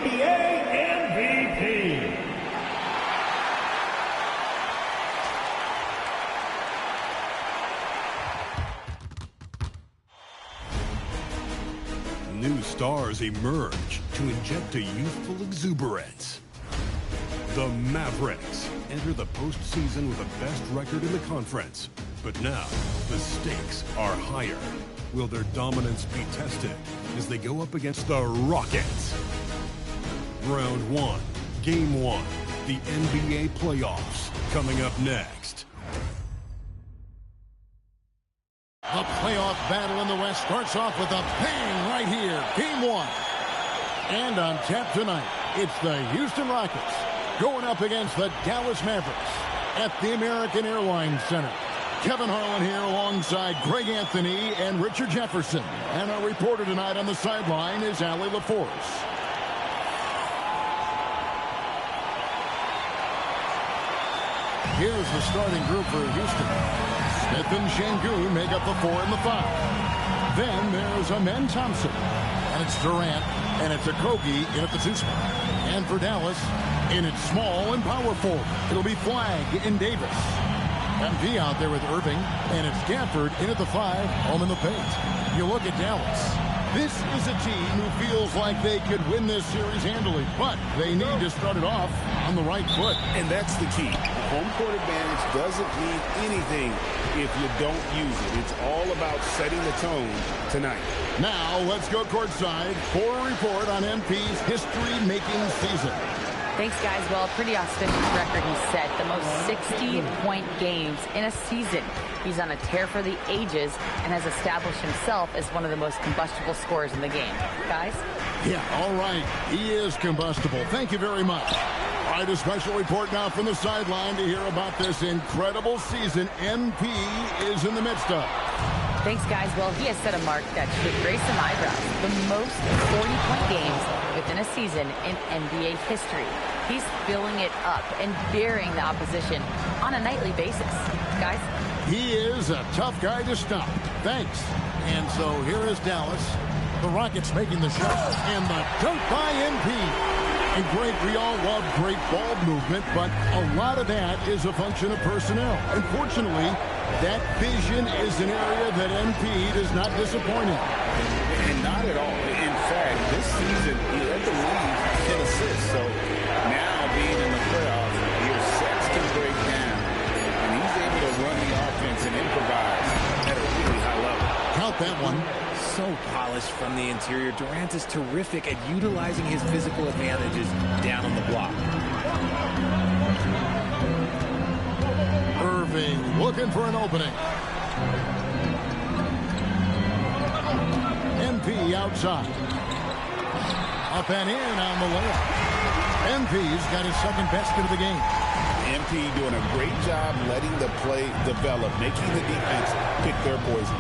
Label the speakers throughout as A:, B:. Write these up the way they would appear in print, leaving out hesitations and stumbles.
A: NBA MVP.
B: New stars emerge to inject a youthful exuberance. The Mavericks enter the postseason with the best record in the conference. But now, the stakes are higher. Will their dominance be tested as they go up against the Rockets? Round 1, Game 1, the NBA playoffs, coming up next.
C: The playoff battle in the West starts off with a bang right here. Game 1. And on tap tonight, it's the Houston Rockets going up against the Dallas Mavericks at the American Airlines Center. Kevin Harlan here alongside Greg Anthony and Richard Jefferson. And our reporter tonight on the sideline is Allie LaForce. Here's the starting group for Houston. Smith and Şengün make up the 4 and the 5. Then there's Amen Thompson. And it's Durant. And it's Okogie in at the 2 spot. And for Dallas, in its small and power forward, it'll be Flagg and Davis. MP out there with Irving, and it's Gafford in at the 5, home in the paint. You look at Dallas. This is a team who feels like they could win this series handily, but they need to start it off on the right foot.
D: And that's the key. Home court advantage doesn't mean anything if you don't use it. It's all about setting the tone tonight.
C: Now, let's go courtside for a report on MP's history-making season.
E: Thanks, guys. Well, a pretty auspicious record he set. The most 60-point games in a season. He's on a tear for the ages and has established himself as one of the most combustible scorers in the game. Guys?
C: Yeah, all right. He is combustible. Thank you very much. All right, a special report now from the sideline to hear about this incredible season MP is in the midst of.
E: Thanks, guys. Well, he has set a mark that should raise some eyebrows. The most 40-point games within a season in NBA history. He's filling it up and burying the opposition on a nightly basis. Guys?
C: He is a tough guy to stop. Thanks. And so here is Dallas. The Rockets making the shot. And the dunk by MP. And Greg, we all love great ball movement, but a lot of that is a function of personnel. Unfortunately, that vision is an area that MP does not disappoint in.
D: And not at all. In fact, this season, he led the league in assists. So now being in the playoffs, your sets can break down. And he's able to run the offense and improvise at a really high level.
C: Count that one.
F: So polished from the interior. Durant is terrific at utilizing his physical advantages down on the block.
C: Irving looking for an opening. MP outside. Up and in on the layup. MP's got his second basket of the game.
D: MP doing a great job letting the play develop, making the defense pick their poison.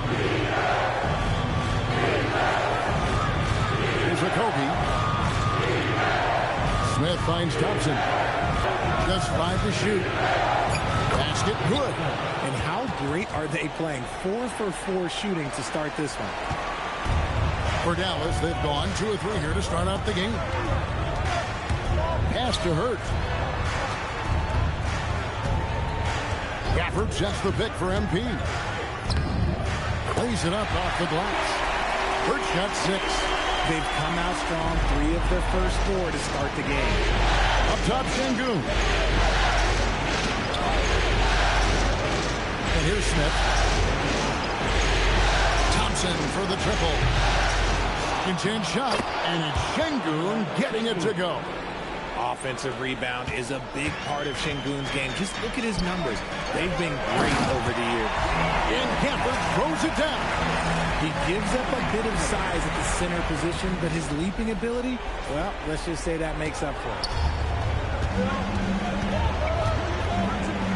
C: Here's Okogie. Smith finds Thompson. Just 5 to shoot. Basket good.
F: And how great are they playing? 4 for 4 shooting to start this one.
C: For Dallas, they've gone 2 or 3 here to start out the game. Pass to Hurt. Gafford sets the pick for MP. Plays it up off the glass. Hurt shot 6.
F: They've come out strong 3 of their first 4 to start the game.
C: Up top, Şengün. And here's Smith. Thompson for the triple. Chance shot, and it's Şengün getting it to go.
F: Offensive rebound is a big part of Şengün's game. Just look at his numbers. They've been great over the years.
C: And Gafford throws it down.
F: He gives up a bit of size at the center position, but his leaping ability, well, let's just say that makes up for it.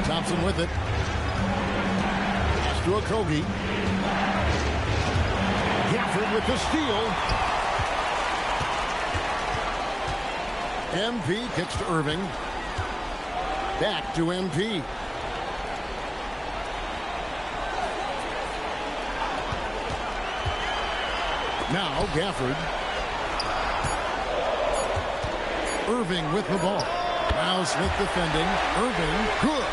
C: Thompson with it. Pass to Okogie. Gafford with the steal. MP kicks to Irving. Back to MP. Now Gafford. Irving with the ball. Now Smith defending. Irving, good.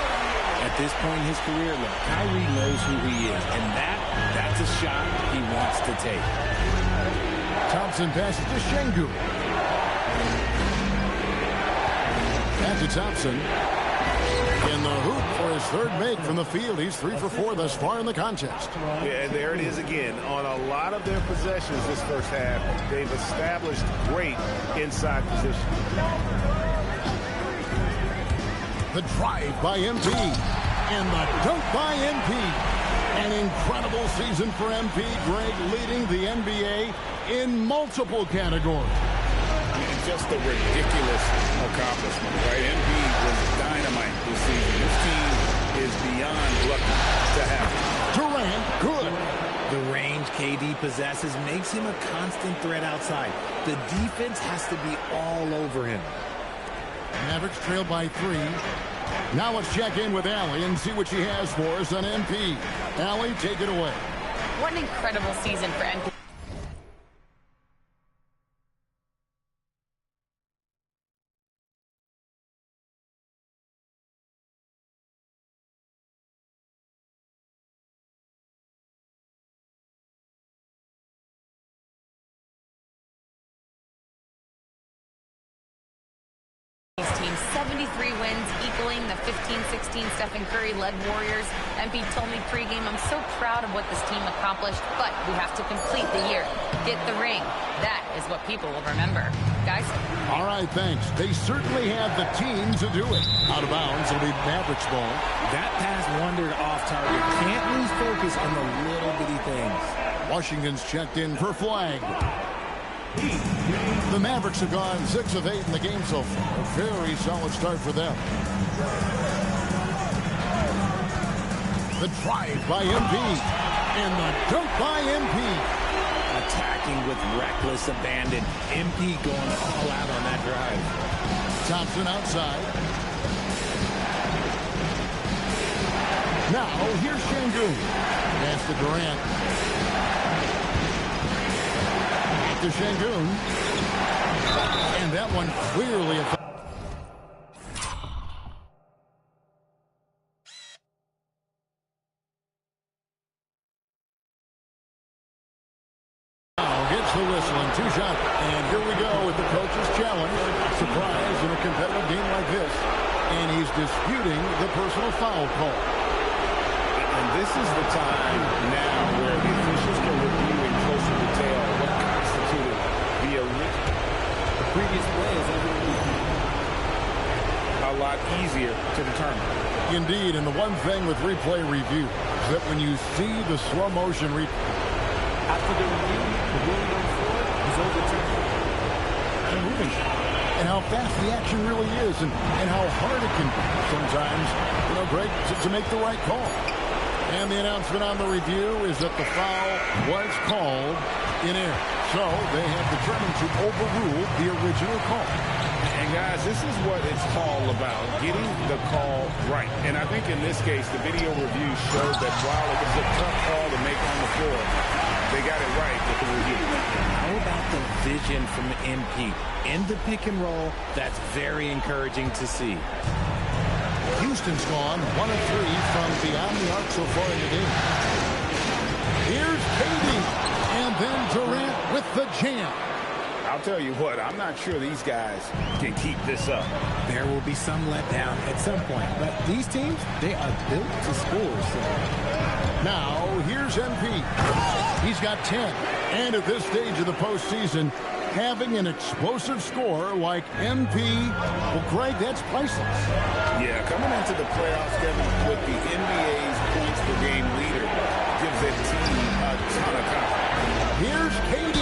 F: At this point in his career, look, Kyrie knows who he is, and that's a shot he wants to take.
C: Thompson passes to Şengün. Back to Thompson. In the hoop for his third make from the field. He's 3 for 4 thus far in the contest.
D: Yeah, and there it is again. On a lot of their possessions this first half, they've established great inside position.
C: The drive by MP. And the dunk by MP. An incredible season for MP. Greg leading the NBA in multiple categories.
D: Just a ridiculous accomplishment, right? MP was dynamite this season. This team is beyond lucky to have him.
C: Durant, good.
F: The range KD possesses makes him a constant threat outside. The defense has to be all over him.
C: Mavericks trail by 3. Now let's check in with Allie and see what she has for us on MP. Allie, take it away.
E: What an incredible season for MP. Team 73 wins, equaling the 15-16 Stephen Curry-led Warriors. MP told me pregame, I'm so proud of what this team accomplished, but we have to complete the year. Get the ring. That is what people will remember. Guys?
C: All right, thanks. They certainly have the team to do it. Out of bounds, it'll be Mavericks ball.
F: That pass wandered off target. Can't lose focus on the little bitty things.
C: Washington's checked in for flag. The Mavericks have gone 6 of 8 in the game so far. A very solid start for them. The drive by MP. And the dunk by MP.
F: Attacking with reckless abandon. MP going all out on that drive.
C: Thompson outside. Now, here's Şengün. Pass to Durant. To Şengün. And that one clearly affected. Now gets the whistle and 2-shot. And here we go with the coach's challenge. Surprise in a competitive game like this. And he's disputing the personal foul call.
D: And this is the time now where the officials can review in closer detail what constituted the previous play is a lot easier to determine.
C: Indeed, and the one thing with replay review is that when you see the slow motion replay,
D: After the review, the ruling on the floor is overturned. And moving.
C: and how fast the action really is, and how hard it can be sometimes, Greg, to make the right call. And the announcement on the review is that the foul was called in error. So they have determined to overrule the original call.
D: And guys, this is what it's all about, getting the call right. And I think in this case, the video review showed that while it was a tough call to make on the floor, they got it right with the review.
F: How about the vision from MP? In the pick and roll, that's very encouraging to see.
C: Houston's gone 1 of 3 from beyond the arc so far in the game. Here's KD, and then Durant with the jam.
D: I'll tell you what, I'm not sure these guys can keep this up.
F: There will be some letdown at some point, but these teams, they are built to score. So.
C: Now, here's MP. He's got 10, and at this stage of the postseason, having an explosive score like MP, well, Greg, that's priceless.
D: Yeah, coming into the playoffs, Kevin, with the NBA's points per game leader gives that team a ton of confidence.
C: Here's KD.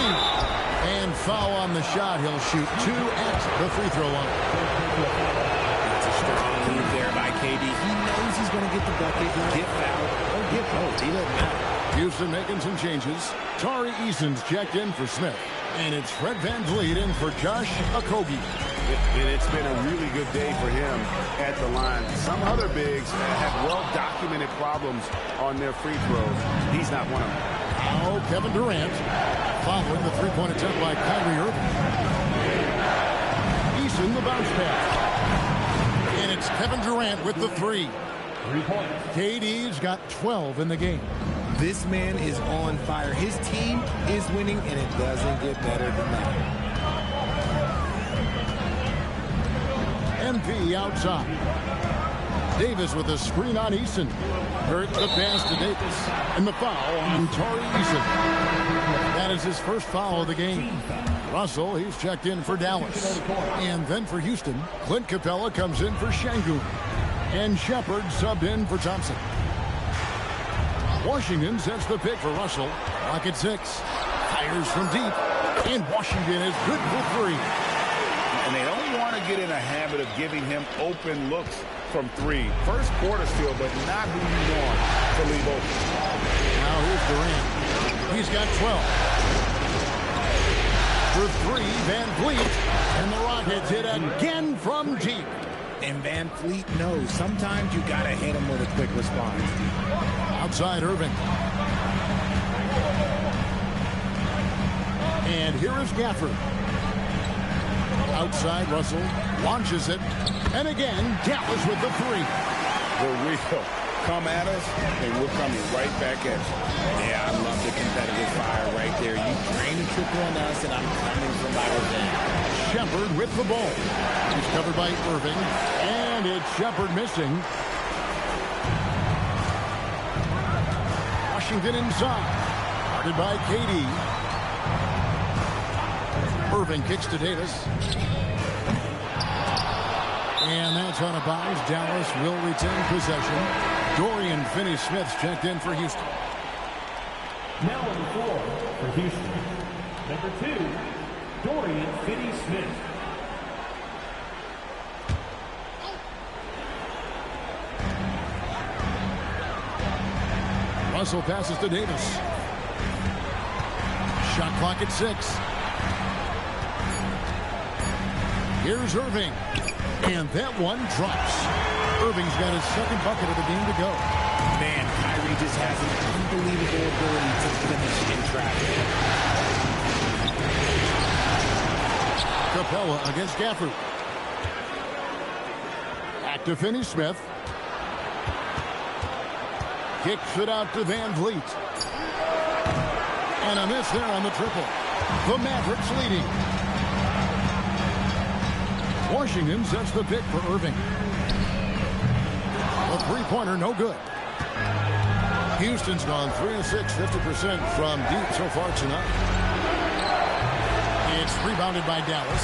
C: And foul on the shot. He'll shoot 2 at the free throw line.
F: That's a strong move there by KD. He knows he's going to get the bucket, get fouled, or get both. He doesn't matter.
C: Houston making some changes. Tari Eason's checked in for Smith. And it's Fred VanVleet in for Josh Okogie.
D: And it's been a really good day for him at the line. Some other bigs have well-documented problems on their free throws. He's not one of them.
C: Now Kevin Durant following the three-point attempt by Kyrie Irving. Thompson, the bounce pass. And it's Kevin Durant with the three.
A: 3 points.
C: KD's got 12 in the game.
F: This man is on fire. His team is winning, and it doesn't get better than that.
C: MP outside. Davis with a screen on Eason. Hurt the pass to Davis. And the foul on Tari Eason. That is his first foul of the game. Russell, he's checked in for Dallas. And then for Houston, Clint Capella comes in for Şengün. And Shepard subbed in for Thompson. Washington sets the pick for Russell. Rocket 6. Fires from deep. And Washington is good for three.
D: And they don't want to get in a habit of giving him open looks from three. First quarter still, but not who you want to leave open.
C: Now here's Durant. He's got 12. For three, Van Vliet. And the Rockets hit again from deep.
F: And Van Vliet knows sometimes you got to hit him with a quick response.
C: Outside Irving. And here is Gafford. Outside Russell. Launches it. And again, Dallas with the three.
D: The real come at us, and we're coming right back at you.
F: Yeah, I love the competitive fire right there. You drain a triple on us, and I'm coming for my revenge.
C: Shepard with the ball. He's covered by Irving. And it's Shepard missing. Washington inside. Guarded by KD. Irving kicks to Davis. And that's on a bounce. Dallas will retain possession. Dorian Finney-Smith checked in for Houston.
A: Now on the floor for Houston, number 2, Dorian Finney-Smith.
C: Russell passes to Davis. Shot clock at 6. Here's Irving. And that one drops. Irving's got his second bucket of the game to go.
F: Man, Kyrie just has an unbelievable ability to finish in traffic.
C: Capella against Gafford. Back to Finney-Smith. Kicks it out to Van Vliet. And a miss there on the triple. The Mavericks leading. Washington sets the pick for Irving. A three-pointer, no good. Houston's gone 3 of 6, 50% from deep so far tonight. It's rebounded by Dallas.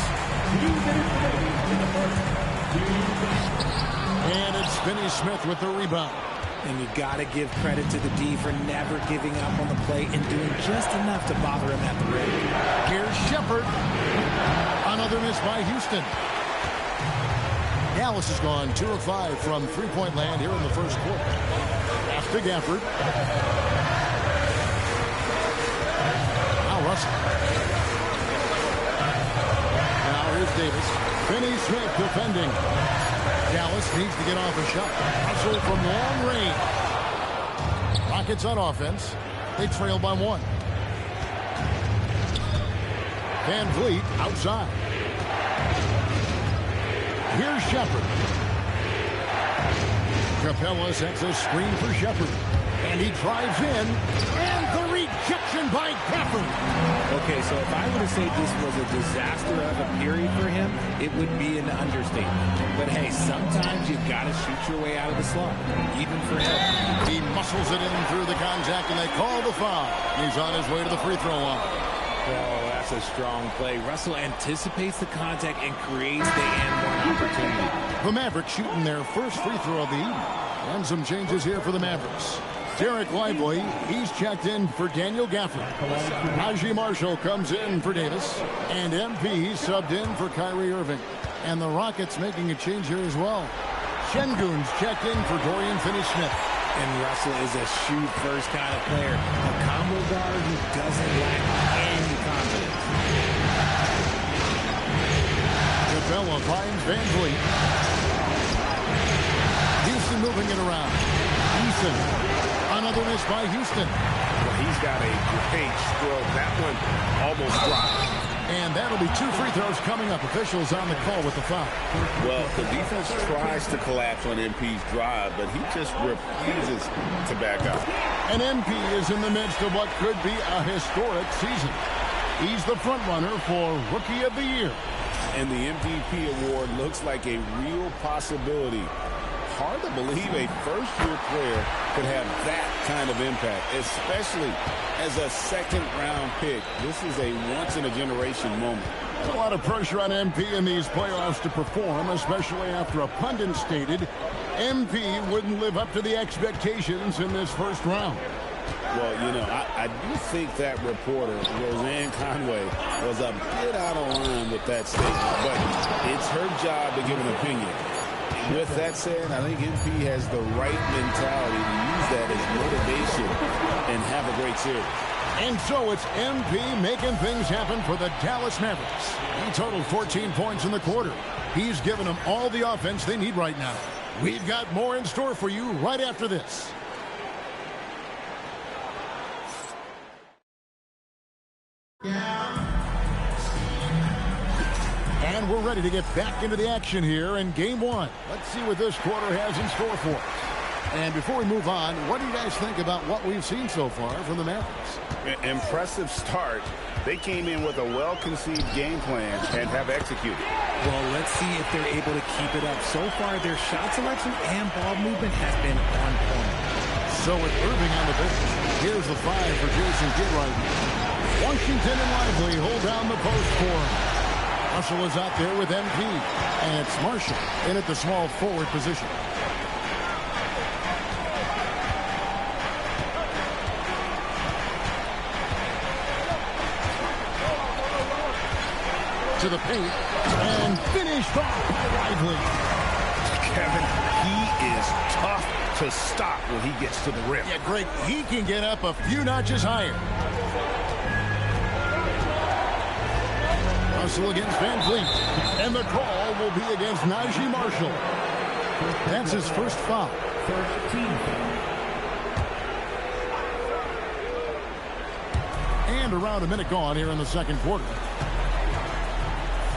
C: And it's Finney-Smith with the rebound.
F: And you got to give credit to the D for never giving up on the play and doing just enough to bother him at the rim.
C: Here's Shepard. Another miss by Houston. Dallas has gone 2 of 5 from three-point land here in the first quarter. Pass to Gafford. Now Russell. Now here's Davis. Finney-Smith defending. Dallas needs to get off a shot. Russell from long range. Rockets on offense. They trail by 1. Van Vliet outside. Here's Shepard. Capella sets a screen for Shepard. And he drives in. And the rejection by Gafford.
F: Okay, so if I were to say this was a disaster of a period for him, it would be an understatement. But hey, sometimes you've got to shoot your way out of the slump, even for him.
C: He muscles it in through the contact, and they call the foul. He's on his way to the free throw line.
F: Oh, that's a strong play. Russell anticipates the contact and creates the and-one opportunity.
C: The Mavericks shooting their first free throw of the evening. And some changes here for the Mavericks. Derek Lively, he's checked in for Daniel Gafford. Najee Marshall comes in for Davis. And MP subbed in for Kyrie Irving. And the Rockets making a change here as well. Şengün's checked in for Dorian Finney-Smith.
F: And Russell is a shoot-first kind of player. A combo guard who doesn't lack any confidence.
C: Capella finds Van Vliet. Houston moving it around. Eason. Another miss by Houston.
D: Well, he's got a great stroke. That one almost dropped.
C: And that'll be 2 free throws coming up. Officials on the call with the foul.
D: Well, the defense tries to collapse on MP's drive, but he just refuses to back out.
C: And MP is in the midst of what could be a historic season. He's the front runner for Rookie of the Year.
D: And the MVP award looks like a real possibility. Hard to believe a first-year player could have that kind of impact, especially as a second-round pick. This is a once-in-a-generation moment.
C: A lot of pressure on MP in these playoffs to perform, especially after a pundit stated MP wouldn't live up to the expectations in this first round.
D: Well, you know, I do think that reporter, Roseanne Conway, was a bit out of line with that statement, but it's her job to give an opinion. With that said, I think MP has the right mentality to use that as motivation and have a great series.
C: And so it's MP making things happen for the Dallas Mavericks. He totaled 14 points in the quarter. He's given them all the offense they need right now. We've got more in store for you right after this. And we're ready to get back into the action here in Game 1. Let's see what this quarter has in store for us. And before we move on, what do you guys think about what we've seen so far from the Mavericks?
D: Impressive start. They came in with a well-conceived game plan and have executed.
F: Well, let's see if they're able to keep it up. So far, their shot selection and ball movement has been on point.
C: So with Irving on the bench, here's the 5 for Jason Kidd right now. Washington and Lively hold down the post for him. Russell is out there with MP, and it's Marshall in at the small forward position. To the paint, and finished off by Lively.
D: Kevin, he is tough to stop when he gets to the rim.
C: Yeah, Greg, he can get up a few notches higher. Russell against Van Vliet, and the call will be against Najee Marshall. That's his first foul.
A: 13.
C: And around a minute gone here in the second quarter.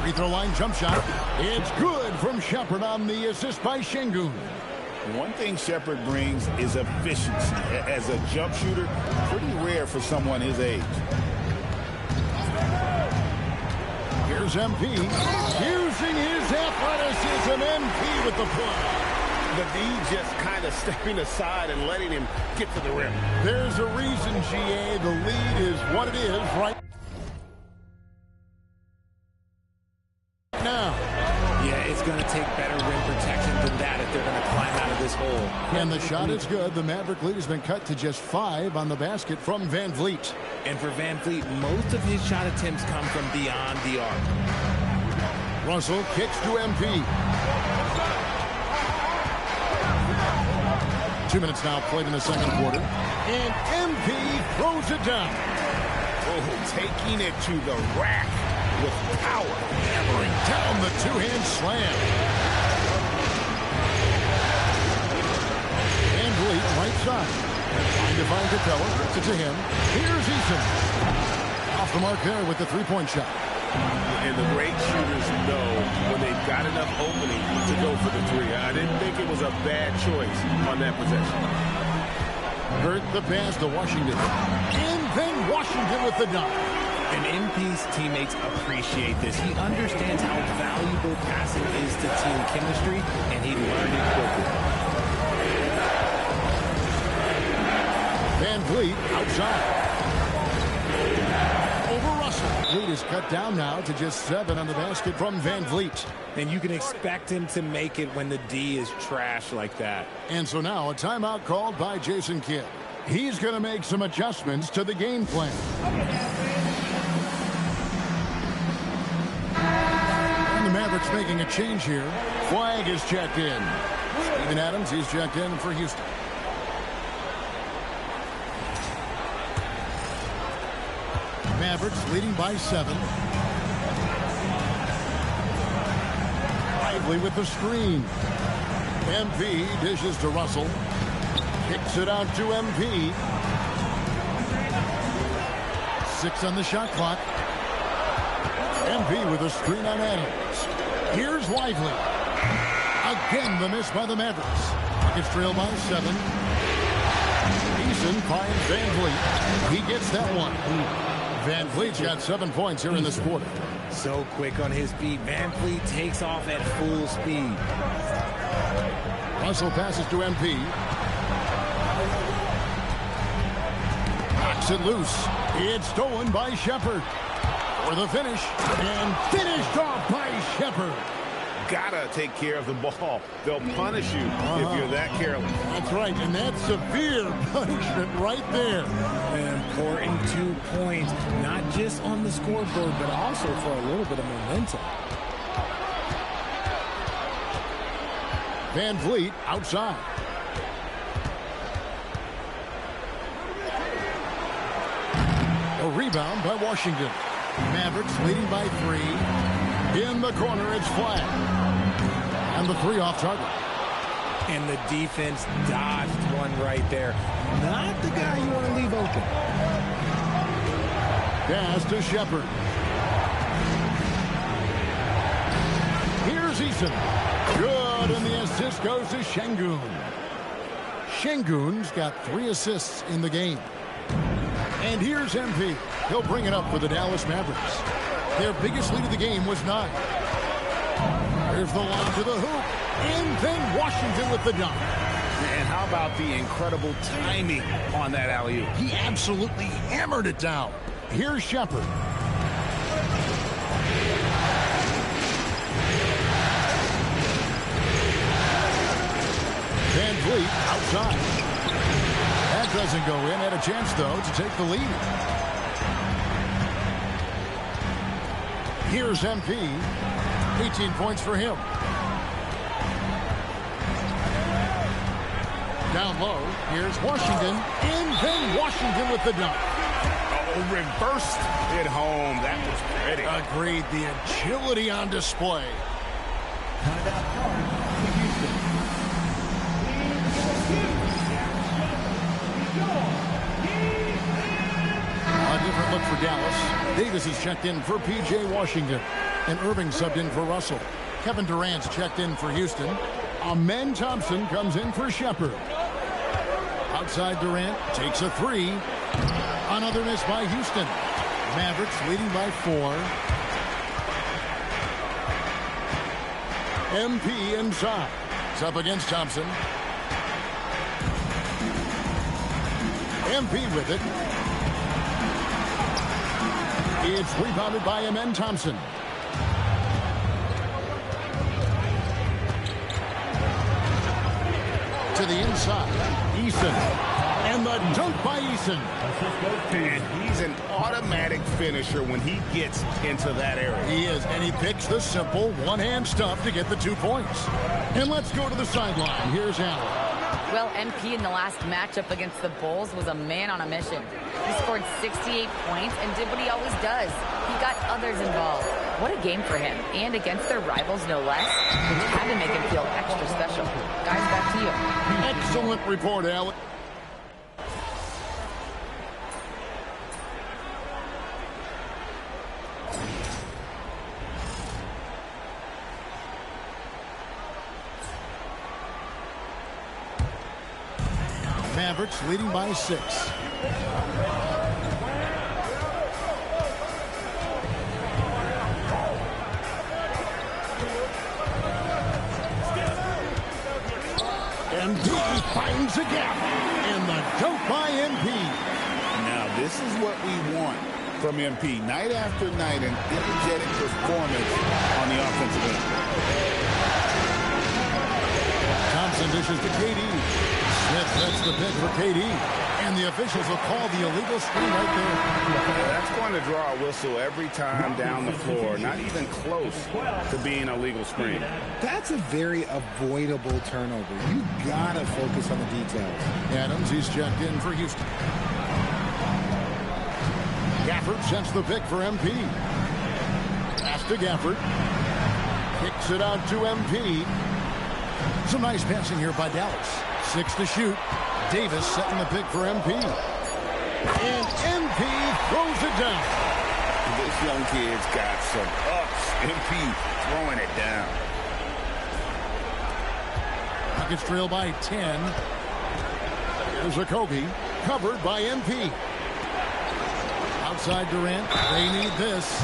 C: Free throw line jump shot. It's good from Shepard on the assist by Şengün.
D: One thing Shepard brings is efficiency. As a jump shooter, pretty rare for someone his age.
C: Here's MP. Using his athleticism, MP with the push.
D: The D just kind of stepping aside and letting him get to the rim.
C: There's a reason, GA. The lead is what it is right now.
F: Yeah, it's going to take better rim protection than that if they're going to climb out of this hole.
C: And the shot is good. The Maverick lead has been cut to just 5 on the basket from Van Vliet.
F: And for Van Vliet, most of his shot attempts come from beyond the arc.
C: Russell kicks to MP. 2 minutes now played in the second quarter. And MP throws it down.
D: Oh, taking it to the rack with power.
C: Hammering down the two-hand slam. Van Vliet right side. Trying to find Capella. Gets it to him. Here's Eason. Off the mark there with the three-point shot.
D: And the great shooters know when they've got enough opening to go for the three. I didn't think it was a bad choice on that possession.
C: Hurt the pass to Washington. And then Washington with the dunk.
F: And MP's teammates appreciate this. He understands how valuable passing is to team chemistry, and he learned it quickly.
C: Van Vliet outside. Over Russell. Vliet is cut down now to just 7 on the basket from Van Vliet.
F: And you can expect him to make it when the D is trash like that.
C: And so now a timeout called by Jason Kidd. He's going to make some adjustments to the game plan. And the Mavericks making a change here. Flag is checked in. Steven Adams, he's checked in for Houston. Mavericks leading by 7. Lively with the screen. MP dishes to Russell. Kicks it out to MP. 6 on the shot clock. MP with a screen on Adams. Here's Lively. Again, the miss by the Mavericks. Rockets trail by 7. Eason finds Van Vliet. He gets that one. Van Vliet's got 7 points here in this quarter.
F: So quick on his feet. Van Vliet takes off at full speed.
C: Russell passes to MP. Knocks it loose. It's stolen by Shepard. For the finish. And finished off by Shepard.
D: Gotta take care of the ball. They'll punish you if you're that careless.
C: That's right, and that's severe punishment right there.
F: An important 2 points, not just on the scoreboard, but also for a little bit of momentum.
C: Van Vliet outside. A rebound by Washington. Mavericks leading by 3. In the corner, it's flat. And the 3 off target.
F: And the defense dodged one right there. Not the guy you want to leave open.
C: Pass to Shepard. Here's Eason. Good, and the assist goes to Şengün. Şengün's got 3 assists in the game. And here's MP. He'll bring it up for the Dallas Mavericks. Their biggest lead of the game was 9. Here's the line to the hoop. In then Washington with the dunk.
D: And how about the incredible timing on that alley-oop?
C: He absolutely hammered it down. Here's Shepard. Van Vliet outside. That doesn't go in. Had a chance, though, to take the lead. Here's MP. 18 points for him. Down low, here's Washington. In then Washington with the dunk.
D: Oh, reversed it home. That was pretty.
C: Agreed. The agility on display. A different look for Dallas. Davis is checked in for P.J. Washington. And Irving subbed in for Russell. Kevin Durant's checked in for Houston. Amen Thompson comes in for Shepard. Outside Durant takes a 3. Another miss by Houston. Mavericks leading by 4. MP inside. It's up against Thompson. MP with it. It's rebounded by Amen Thompson. To the inside. Eason. And the dunk by Eason.
D: And he's an automatic finisher when he gets into that area.
C: He is, and he picks the simple one-hand stuff to get the 2 points. And let's go to the sideline. Here's Allen.
E: Well, MP in the last matchup against the Bulls was a man on a mission. He scored 68 points and did what he always does. He got others involved. What a game for him, and against their rivals, no less, which had to make him feel extra special. Guys, back to you.
C: Excellent report, Allen. Mavericks leading by 6. MP finds a gap, and the dunk by MP.
D: Now, this is what we want from MP. Night after night, an energetic performance on the offensive end.
C: Thompson dishes to KD. Smith sets the pick for KD. And the officials will call the illegal screen right there.
D: That's going to draw a whistle every time down the floor. Not even close to being a legal screen.
F: That's a very avoidable turnover. You gotta focus on the details.
C: Adams, he's checked in for Houston. Gafford sets the pick for MP. Pass to Gafford. Kicks it out to MP. Some nice passing here by Dallas. 6 to shoot. Davis setting the pick for MP. And MP throws it down.
D: This young kid's got some ups. MP throwing it down.
C: Rockets trail by 10. Here's Okogie, covered by MP. Outside Durant, they need this.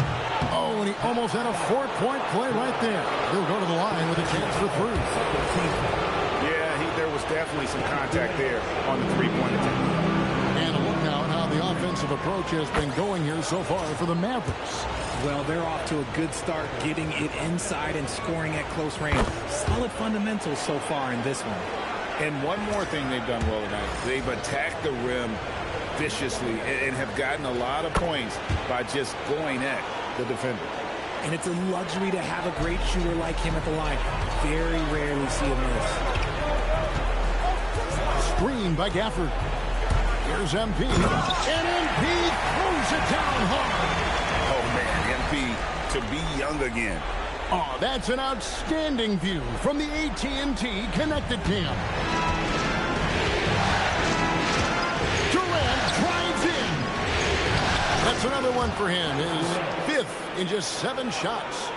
C: Oh, and he almost had a 4-point play right there. He'll go to the line with a chance for three.
D: Yeah, there was definitely some contact there on the three-point attempt.
C: And a look now at how the offensive approach has been going here so far for the Mavericks.
F: Well, they're off to a good start getting it inside and scoring at close range. Solid fundamentals so far in this one.
D: And one more thing they've done well tonight. They've attacked the rim viciously and have gotten a lot of points by just going at the defender.
F: And it's a luxury to have a great shooter like him at the line. Very rarely see a miss.
C: Screen by Gafford. Here's MP. And MP throws it down hard.
D: Oh, man, MP to be young again.
C: Oh, that's an outstanding view from the AT&T Connected Cam. Durant drives in. That's another one for him. His fifth in just 7 shots.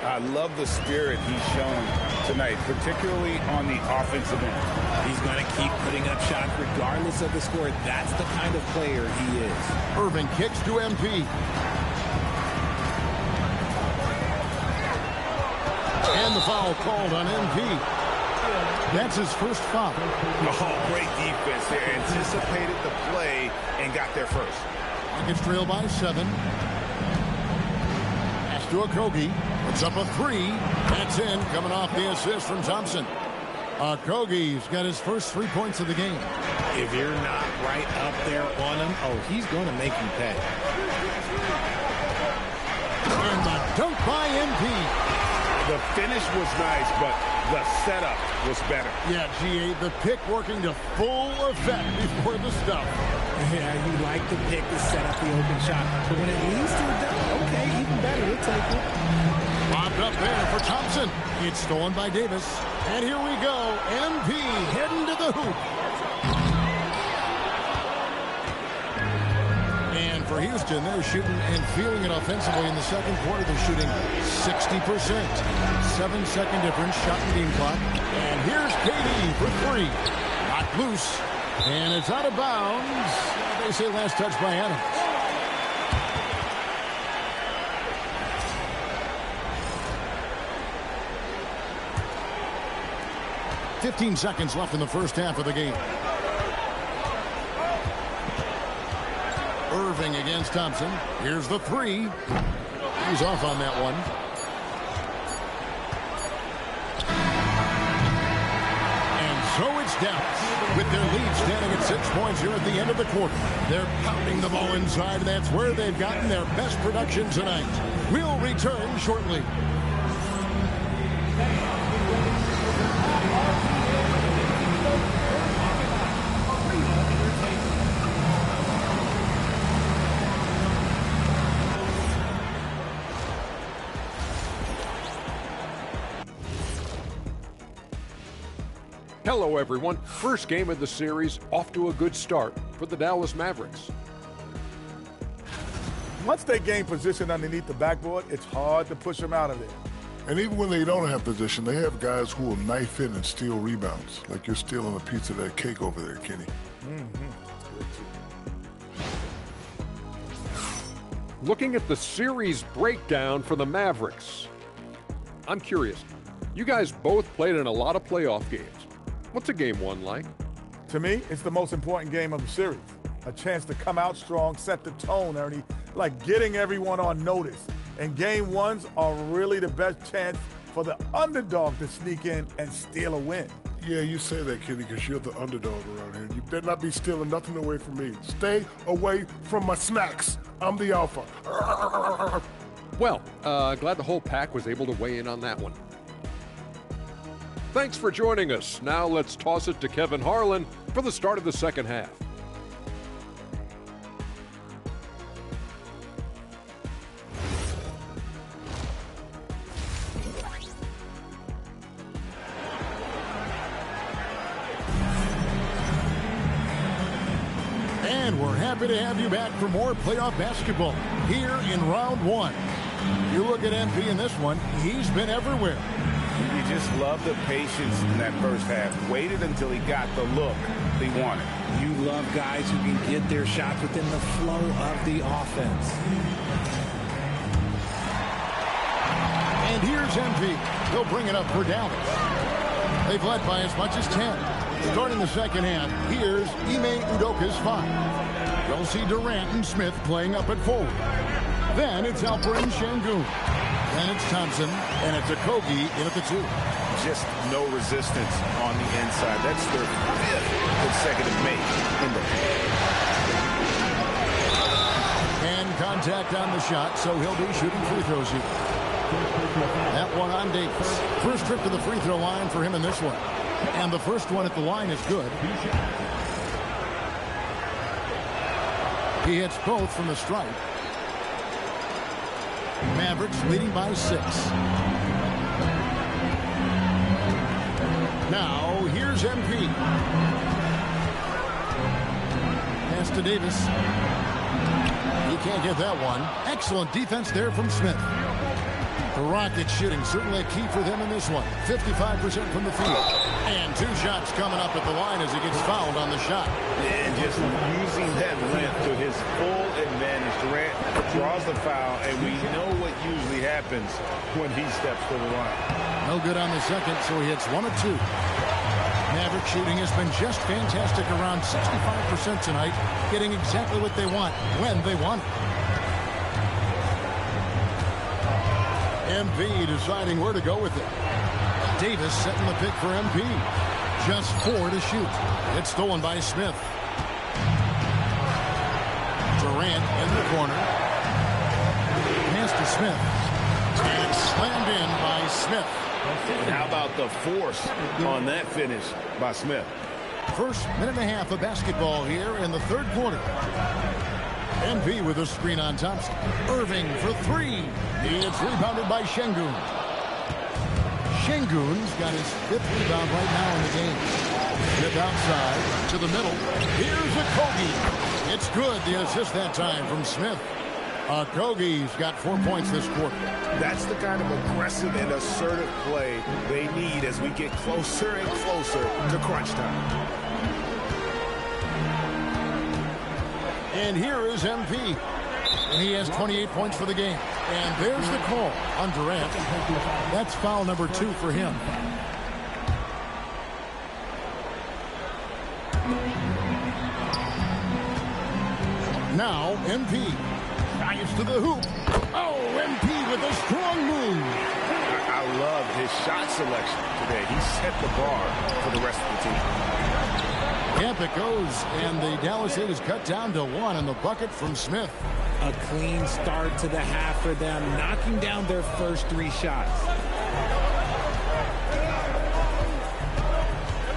D: I love the spirit he's shown tonight, particularly on the offensive end.
F: He's going to keep putting up shots regardless of the score. That's the kind of player he is.
C: Irving kicks to MP. And the foul called on MP. That's his first foul.
D: Oh, great defense there. Anticipated the play and got there first.
C: Rockets trail by 7. Pass to Okogie. Puts up a 3. That's in, coming off the assist from Thompson. Okogie's got his first 3 points of the game.
F: If you're not right up there on him, oh, he's going to make you pay.
C: And the dunk by MP.
D: The finish was nice, but the setup was better.
C: Yeah, G8, the pick working to full effect before the stuff.
F: Yeah, you like the pick to set up the open shot. But when it leads to a dunk, okay, even better, we'll take it.
C: Lobbed up there for Thompson. It's stolen by Davis. And here we go. MP heading to the hoop. And for Houston, they're shooting and feeling it offensively in the second quarter. They're shooting 60%. 7-second difference, shot and game clock. And here's KD for 3. Knocked loose. And it's out of bounds. They say last touch by Adams. .15 seconds left in the first half of the game. Irving against Thompson. Here's the 3. He's off on that one. And so it's Dallas with their lead standing at 6 points here at the end of the quarter. They're pounding the ball inside, and that's where they've gotten their best production tonight. We'll return shortly.
G: Hello, everyone. First game of the series, off to a good start for the Dallas Mavericks.
H: Once they gain position underneath the backboard, it's hard to push them out of there.
I: And even when they don't have position, they have guys who will knife in and steal rebounds. Like you're stealing a piece of that cake over there, Kenny.
G: Looking at the series breakdown for the Mavericks, I'm curious. You guys both played in a lot of playoff games. What's a game 1 like?
H: To me, it's the most important game of the series. A chance to come out strong, set the tone, Ernie, like getting everyone on notice. And game 1s are really the best chance for the underdog to sneak in and steal a win.
I: Yeah, you say that, Kenny, because you're the underdog around here. You better not be stealing nothing away from me. Stay away from my snacks. I'm the alpha.
G: Well, glad the whole pack was able to weigh in on that one. Thanks for joining us. Now let's toss it to Kevin Harlan for the start of the second half.
C: And we're happy to have you back for more playoff basketball here in round one. You look at MP in this one, he's been everywhere.
D: You just love the patience in that first half. Waited until he got the look he wanted.
F: You love guys who can get their shots within the flow of the offense.
C: And here's MP. He'll bring it up for Dallas. They've led by as much as 10. Starting the second half, here's Ime Udoka's 5. You'll see Durant and Smith playing up at forward. Then it's Alperen and Şengün. Then it's Thompson, and it's Okogie in at the 2.
D: Just no resistance on the inside. That's their 5th consecutive make in the
C: And contact on the shot, so he'll be shooting free throws here. That one on Davis. First trip to the free throw line for him in this one. And the first one at the line is good. He hits both from the stripe. Mavericks leading by 6. Now, here's MP. Pass to Davis. He can't get that one. Excellent defense there from Smith. The Rockets shooting certainly a key for them in this one. 55% from the field. And 2 shots coming up at the line as he gets fouled on the shot.
D: And just using that length to his full advantage. Durant draws the foul, and we know what usually happens when he steps to the line.
C: No good on the second, so he hits 1 of 2. Maverick shooting has been just fantastic, around 65% tonight, getting exactly what they want when they want it. MP deciding where to go with it. Davis setting the pick for MP. Just 4 to shoot. It's stolen by Smith. Durant in the corner. Pass to Smith. And slammed in by Smith.
D: And how about the force on that finish by Smith?
C: First minute and a half of basketball here in the third quarter. MP with a screen on Thompson. Irving for 3. It's rebounded by Şengün. Şengün's got his 5th rebound right now in the game. Smith outside to the middle. Here's Okogie. It's good. The assist that time from Smith. Okogie's got 4 points this quarter.
D: That's the kind of aggressive and assertive play they need as we get closer and closer to crunch time.
C: And here is MP. And he has 28 points for the game. And there's the call on Durant. That's foul number 2 for him. Now, MP. Drives to the hoop. Oh, MP with a strong move.
D: I love his shot selection today. He set the bar for the rest of the team.
C: Yep, it goes, and the Dallas lead is cut down to 1 in the bucket from Smith.
F: A clean start to the half for them, knocking down their first 3 shots.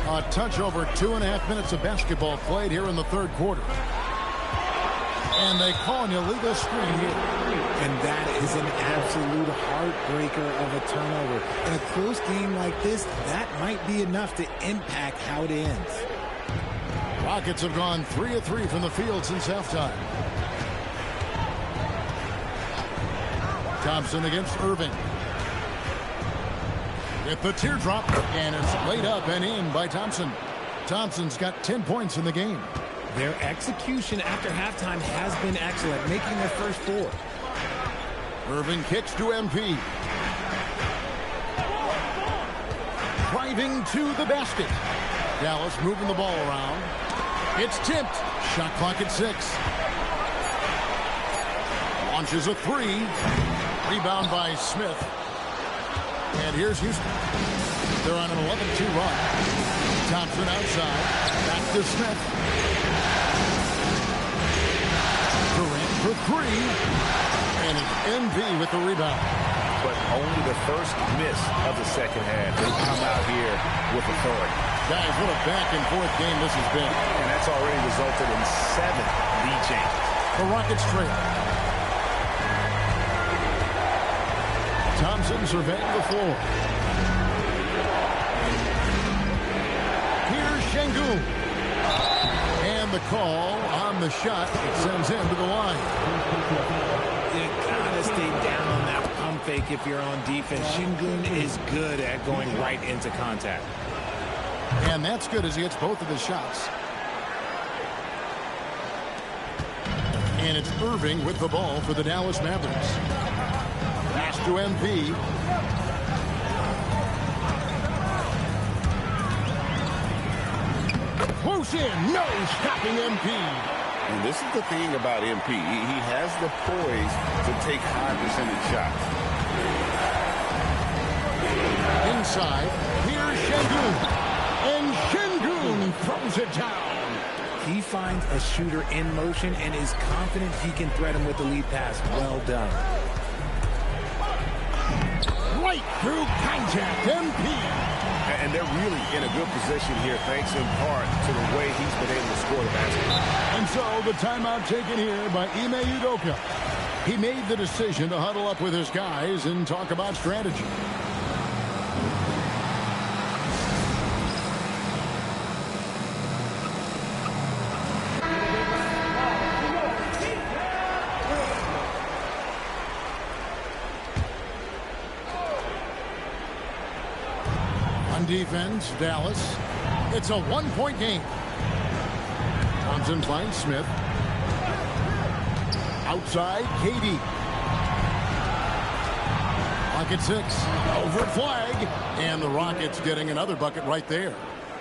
C: A touch over 2.5 minutes of basketball played here in the third quarter. And they call an illegal screen here.
F: And that is an absolute heartbreaker of a turnover. In a close game like this, that might be enough to impact how it ends.
C: Rockets have gone 3 of 3 from the field since halftime. Thompson against Irving. With the teardrop, and it's laid up and in by Thompson. Thompson's got 10 points in the game.
F: Their execution after halftime has been excellent, making their first 4.
C: Irving kicks to MP. Driving to the basket. Dallas moving the ball around. It's tipped. Shot clock at 6. Launches a 3. Rebound by Smith. And here's Houston. They're on an 11-2 run. Thompson outside. Back to Smith. Durant for 3. And it's MV with the rebound.
D: But only the first miss of the second half. They come out here with authority.
C: Guys, what a back-and-forth game this has been.
D: And that's already resulted in 7 lead changes.
C: The Rockets trail. Thompson surveying the floor. Here's Şengün. And the call on And the shot, it sends him to the line.
F: You gotta stay down on that pump fake if you're on defense. Şengün is good at going right into contact.
C: And that's good as he hits both of his shots. And it's Irving with the ball for the Dallas Mavericks. Pass to MP. Close in, no stopping MP.
D: And this is the thing about MP. He has the poise to take high percentage shots.
C: Inside, here's Şengün. And Şengün throws it down.
F: He finds a shooter in motion and is confident he can thread him with the lead pass. Well done.
C: Right through contact, MP.
D: And they're really in a good position here, thanks in part to the way he's been able to score the basketball.
C: And so the timeout taken here by Ime Udoka. He made the decision to huddle up with his guys and talk about strategy. Defense, Dallas. It's a one-point game. Thompson finds Smith. Outside, KD. Pocket 6. Over flag. And the Rockets getting another bucket right there.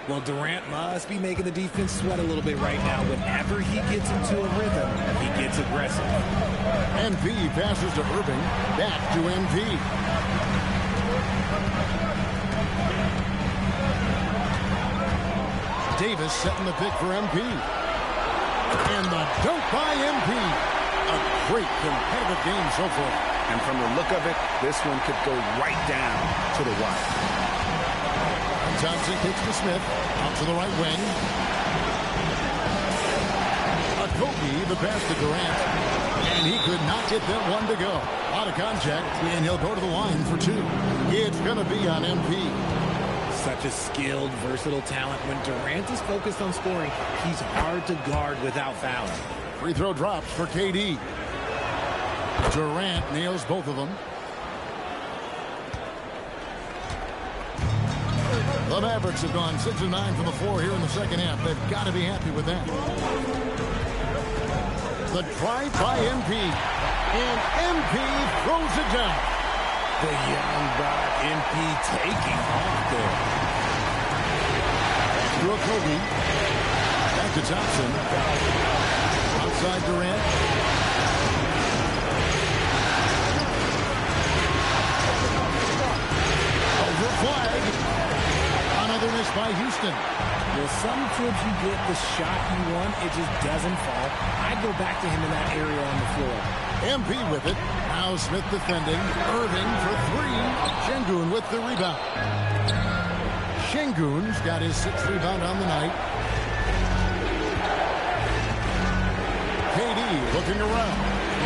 F: Well, Durant must be making the defense sweat a little bit right now. Whenever he gets into a rhythm, he gets aggressive.
C: MP passes to Irving. Back to MP. Davis setting the pick for MP. And the dunk by MP. A great competitive game so far.
D: And from the look of it, this one could go right down to the wire.
C: And Thompson kicks to Smith. Out to the right wing. Kobe, the pass to Durant. And he could not get that one to go. Out of contact, and he'll go to the line for two. It's going to be on MP.
F: Such a skilled, versatile talent. When Durant is focused on scoring, he's hard to guard without fouling.
C: Free throw drops for KD. Durant nails both of them. The Mavericks have gone 6 of 9 from the floor here in the second half. They've got to be happy with that. The drive by MP. And MP throws it down.
F: The young buck, MP taking off there.
C: Through Kobe. Back to Thompson. Outside Durant. Over flag. Another miss by Houston.
F: Well, sometimes you get the shot you want, it just doesn't fall. I'd go back to him in that area on the floor.
C: MP with it. Now Smith defending. Irving for three. Şengün with the rebound. Şengün's got his 6th rebound on the night. KD looking around.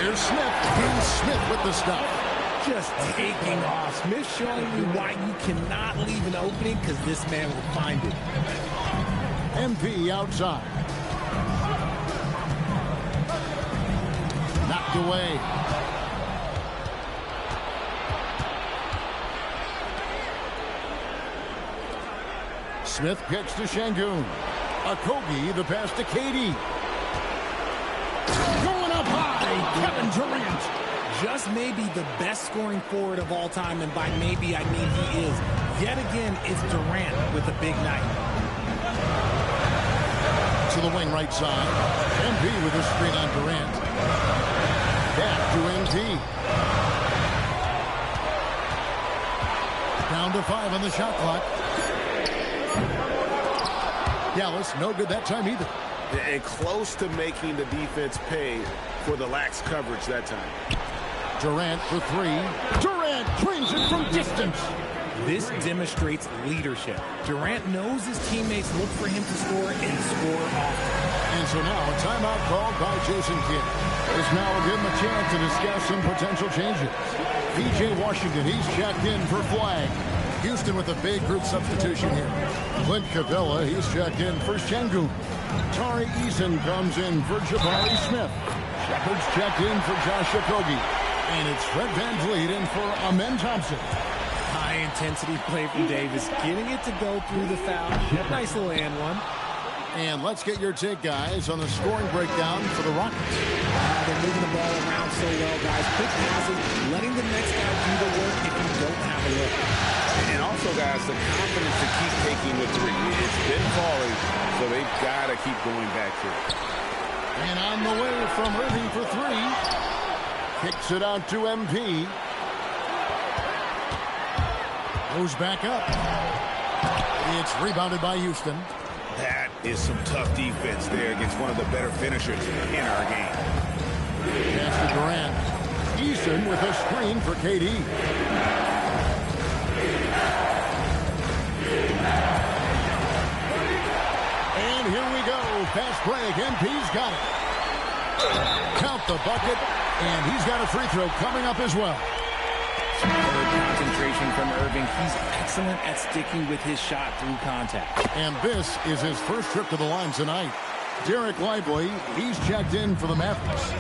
C: Here's Smith. Here's Smith with the stop.
F: Just taking off. Smith showing you why you cannot leave an opening because this man will find it.
C: MP outside. Knocked away. Smith kicks to Şengün. Kogi, the pass to KD. Going up high, Kevin Durant.
F: Just maybe the best scoring forward of all time, and by maybe I mean he is. Yet again, it's Durant with a big night.
C: To the wing right side. MP with a screen on Durant. Back to MP. Down to 5 on the shot clock. Dallas, no good that time either.
D: And close to making the defense pay for the lax coverage that time.
C: Durant for three. Durant drains it from distance.
F: This demonstrates leadership. Durant knows his teammates look for him to score and score often.
C: And so now a timeout called by Jason Kidd. This now will give him a chance to discuss some potential changes. P.J. Washington, he's checked in for flag. Houston with a big group substitution here. Clint Capella, he's checked in for Şengün. Tari Eason comes in for Jabari Smith. Shepard's checked in for Josh Okogie. And it's Fred VanVleet in for Amen Thompson.
F: High-intensity play from Davis, getting it to go through the foul. Nice little and one.
C: And let's get your take, guys, on the scoring breakdown for the Rockets.
F: They're moving the ball around so well, guys. Quick passes, letting the next guy do the work if you don't have a look.
D: And also, guys, the confidence to keep taking the three. It's been falling, so they've got to keep going back to it.
C: And on the way from Irving for three. Kicks it out to MP. Goes back up. It's rebounded by Houston.
D: That is some tough defense there against one of the better finishers in our game.
C: Pass to Durant. Eason with a screen for KD. And here we go. Fast break. MP's got it. Count the bucket. And he's got a free throw coming up as well.
F: Concentration from Irving. He's excellent at sticking with his shot through contact.
C: And this is his first trip to the line tonight. Derek Lively, he's checked in for the Mavericks.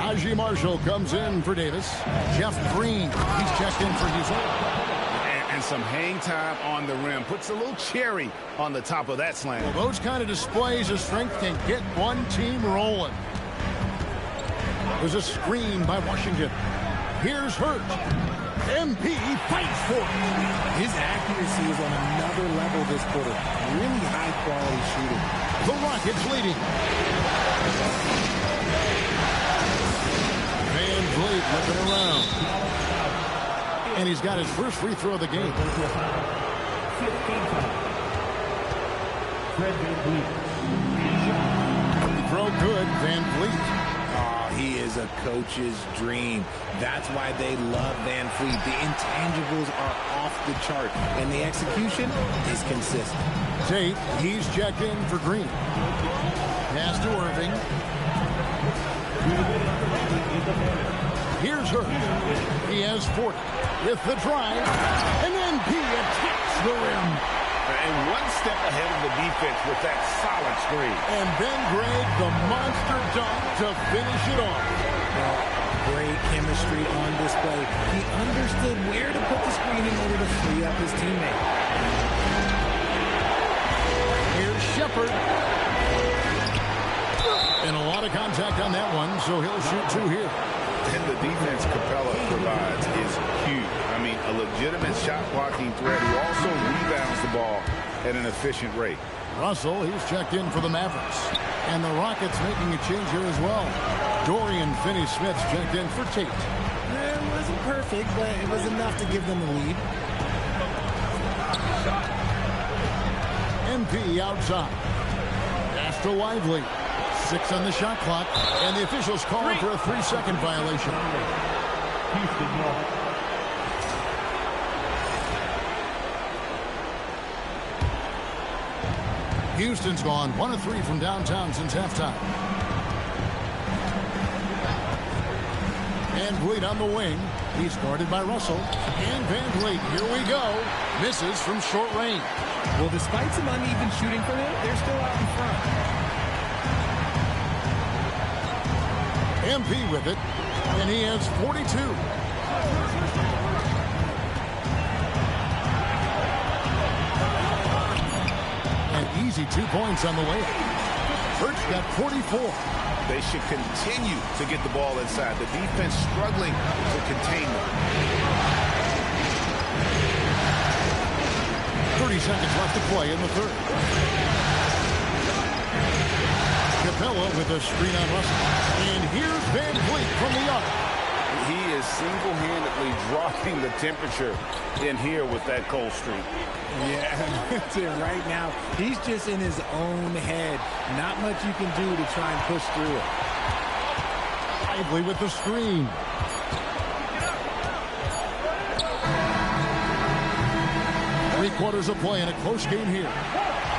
C: Haji Marshall comes in for Davis. Jeff Green, he's checked in for Houston.
D: And some hang time on the rim. Puts a little cherry on the top of that slam.
C: Well, those kind of displays of strength can get one team rolling. There's a screen by Washington. Here's Hurt. MP fights for it.
F: His accuracy is on another level this quarter. Really high-quality shooting.
C: The Rockets leading. VanVleet looking around. And he's got his first free throw of the game. Throw good, VanVleet.
F: He is a coach's dream. That's why they love VanVleet. The intangibles are off the chart, and the execution is consistent.
C: Tate, he's checked in for Green. Pass to Irving. Here's Hurt. He has 40 with the drive, and then MP attacks the rim.
D: And one step ahead of the defense with that solid screen.
C: And Ben Gregg, the monster dunk to finish it off.
F: Well, great chemistry on display. He understood where to put the screen in order to free up his teammate.
C: Here's Shepard. And a lot of contact on that one, so he'll shoot two here.
D: And the defense Capella provides is huge. I mean, a legitimate shot-blocking threat who also rebounds the ball at an efficient rate.
C: Russell, he's checked in for the Mavericks. And the Rockets making a change here as well. Dorian Finney-Smith's checked in for Tate.
F: It wasn't perfect, but it was enough to give them the lead.
C: MP outside. Pass to Lively. 6 on the shot clock, and the officials call for a 3-second violation. Houston's gone 1 of 3 from downtown since halftime. VanVleet on the wing. He's guarded by Russell. And VanVleet, here we go. Misses from short range.
F: Well, despite some uneven shooting from him, they're still out in front.
C: MP with it, and he has 42. An easy 2 points on the way. Hurt's got 44.
D: They should continue to get the ball inside. The defense struggling to contain them.
C: 30 seconds left to play in the third. Capella with a screen on Russell. And here's VanVleet from the arc.
D: He is single-handedly dropping the temperature in here with that cold streak.
F: Yeah, that's it right now. He's just in his own head. Not much you can do to try and push through it.
C: Lively with the screen. Three-quarters of play in a close game here.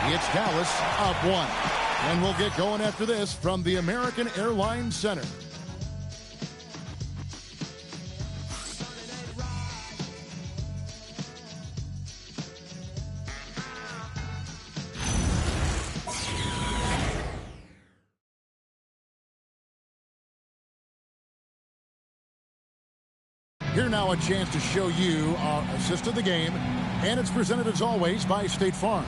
C: It's Dallas up 1. And we'll get going after this from the American Airlines Center. Here now a chance to show you our assist of the game, and it's presented as always by State Farm.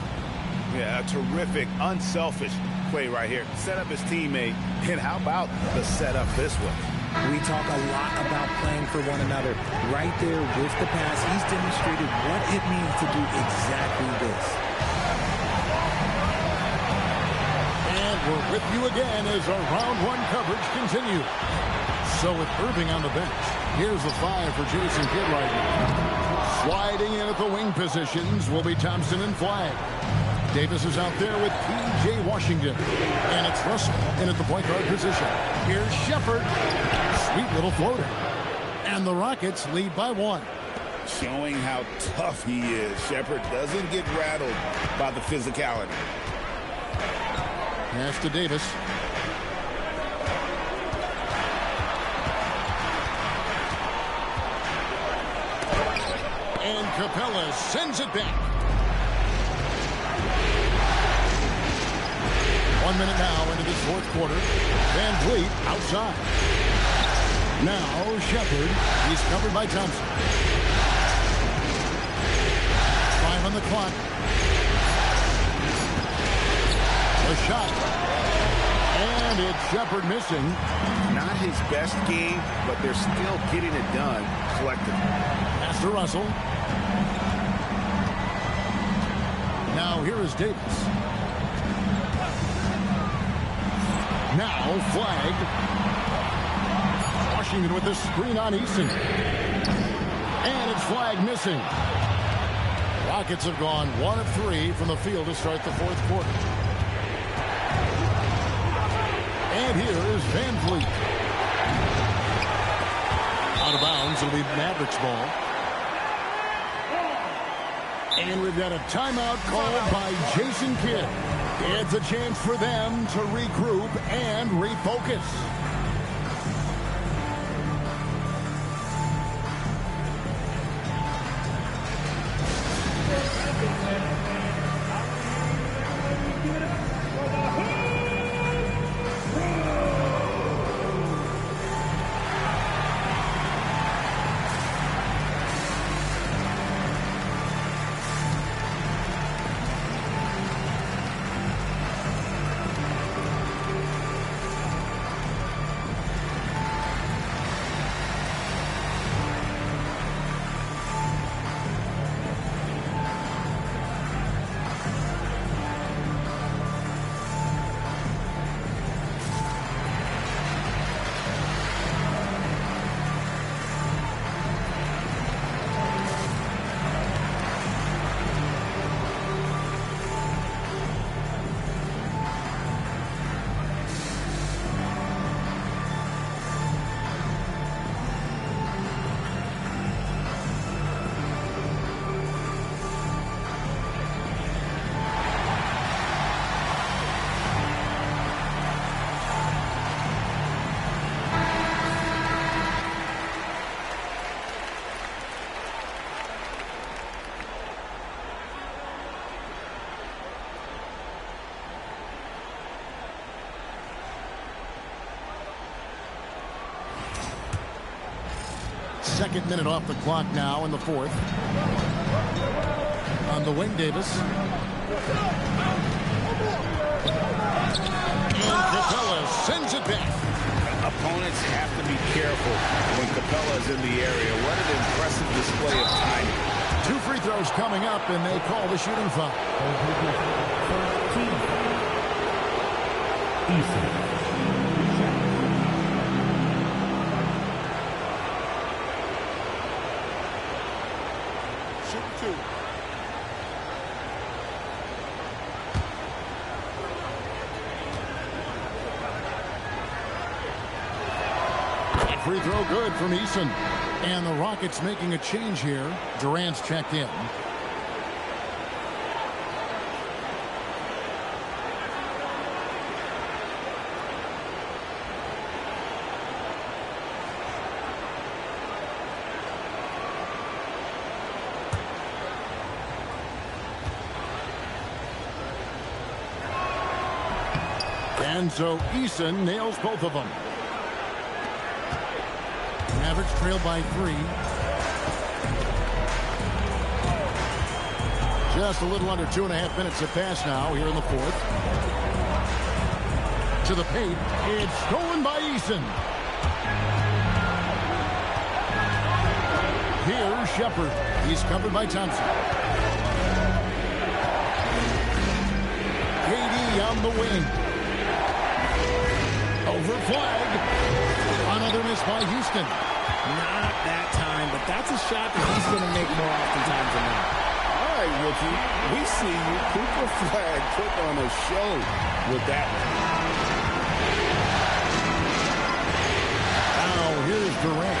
D: Yeah, a terrific, unselfish play right here. Set up his teammate, and how about the setup this way?
F: We talk a lot about playing for one another. Right there with the pass, he's demonstrated what it means to do exactly this.
C: And we're with you again as our round one coverage continues. So with Irving on the bench, here's the 5 for Jason Kidd right now. Sliding in at the wing positions will be Thompson and Flagg. Davis is out there with P.J. Washington. And it's Russell in at the point guard position. Here's Shepard. Sweet little floater. And the Rockets lead by 1.
D: Showing how tough he is. Shepard doesn't get rattled by the physicality.
C: Pass to Davis. And Capella sends it back. 1 minute now into this fourth quarter. Van Vliet outside. Now Shepard. He's covered by Thompson. 5 on the clock. The shot. And it's Shepard missing.
D: Not his best game, but they're still getting it done collectively.
C: Pass to Russell. Now here is Davis. Now Flagg. Washington with the screen on Eason. And it's Flagg missing. Rockets have gone 1 of 3 from the field to start the fourth quarter. And here is Van Vliet. Out of bounds, it'll be Mavericks ball. And we've got a timeout called by Jason Kidd. It's a chance for them to regroup and refocus. Second minute off the clock now in the fourth. On the wing, Davis. And Capella sends it back.
D: Opponents have to be careful when Capella is in the area. What an impressive display of timing.
C: 2 free throws coming up, and they call the shooting foul.
A: Eason.
C: Free throw good from Eason. And the Rockets making a change here. Durant's checked in. And so Eason nails both of them. Mavericks trail by 3. Just a little under 2.5 minutes have passed now here in the fourth. To the paint. It's stolen by Eason. Here's Shepard. He's covered by Thompson. KD on the wing. Over flag. Another miss by Houston.
F: Not that time, but that's a shot that he's going to make more oftentimes than not.
D: All right, rookie. We see you. Cooper Flag put on a show with that one.
C: Now here's Durant.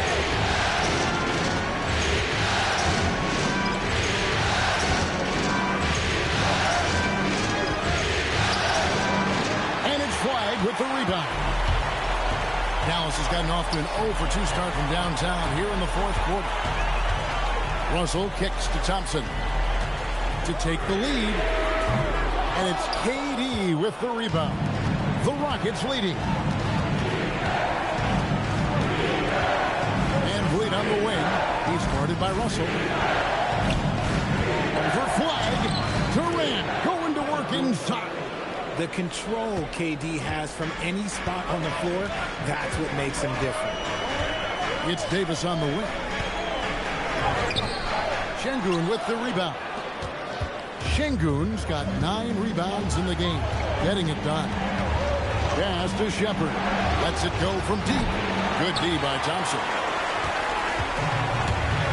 C: And it's Flag with the rebound. Dallas has gotten off to an 0 for 2 start from downtown here in the fourth quarter. Russell kicks to Thompson to take the lead. And it's KD with the rebound. The Rockets leading. Van Vliet on the wing. He's guarded by Russell. Over Flag. Durant going to work inside.
F: The control KD has from any spot on the floor, that's what makes him different.
C: It's Davis on the wing. Şengün with the rebound. Şengün's got 9 rebounds in the game. Getting it done. Pass to Shepard. Lets it go from deep. Good D by Thompson.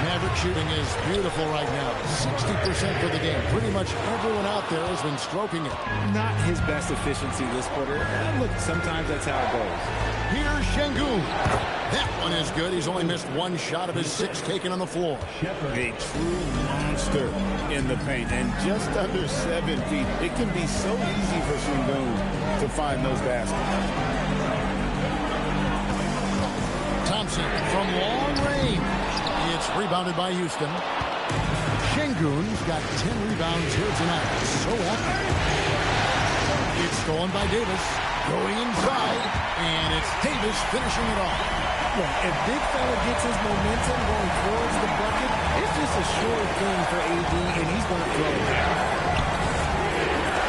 C: Maverick shooting is beautiful right now. 60% for the game. Pretty much everyone out there has been stroking it.
F: Not his best efficiency this quarter. Look, sometimes that's how it goes.
C: Here's Şengün. That one is good. He's only missed 1 shot of his 6 taken on the floor.
D: A true monster in the paint. And just under 7 feet. It can be so easy for Şengün to find those baskets.
C: Thompson from long range. It's rebounded by Houston. Şengün's got 10 rebounds here tonight. So active. It's stolen by Davis. Going inside. And it's Davis finishing it off.
F: Well, if big fella gets his momentum going towards the bucket, it's just a sure thing for AD, and he's going to throw it down.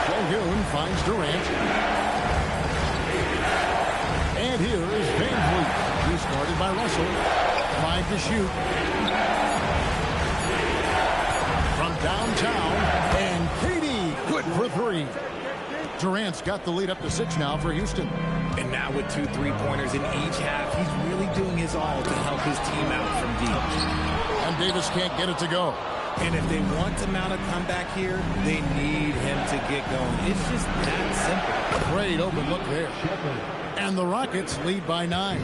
C: Şengün finds Durant. And here is Van Vliet. He's guarded by Russell. 5 to shoot. From downtown. And KD good for 3. Durant's got the lead up to 6 now for Houston.
F: And now with 2 3-pointers in each half, he's really doing his all to help his team out from deep.
C: And Davis can't get it to go.
F: And if they want to mount a comeback here, they need him to get going. It's just that simple.
C: Great open look there. And the Rockets lead by 9.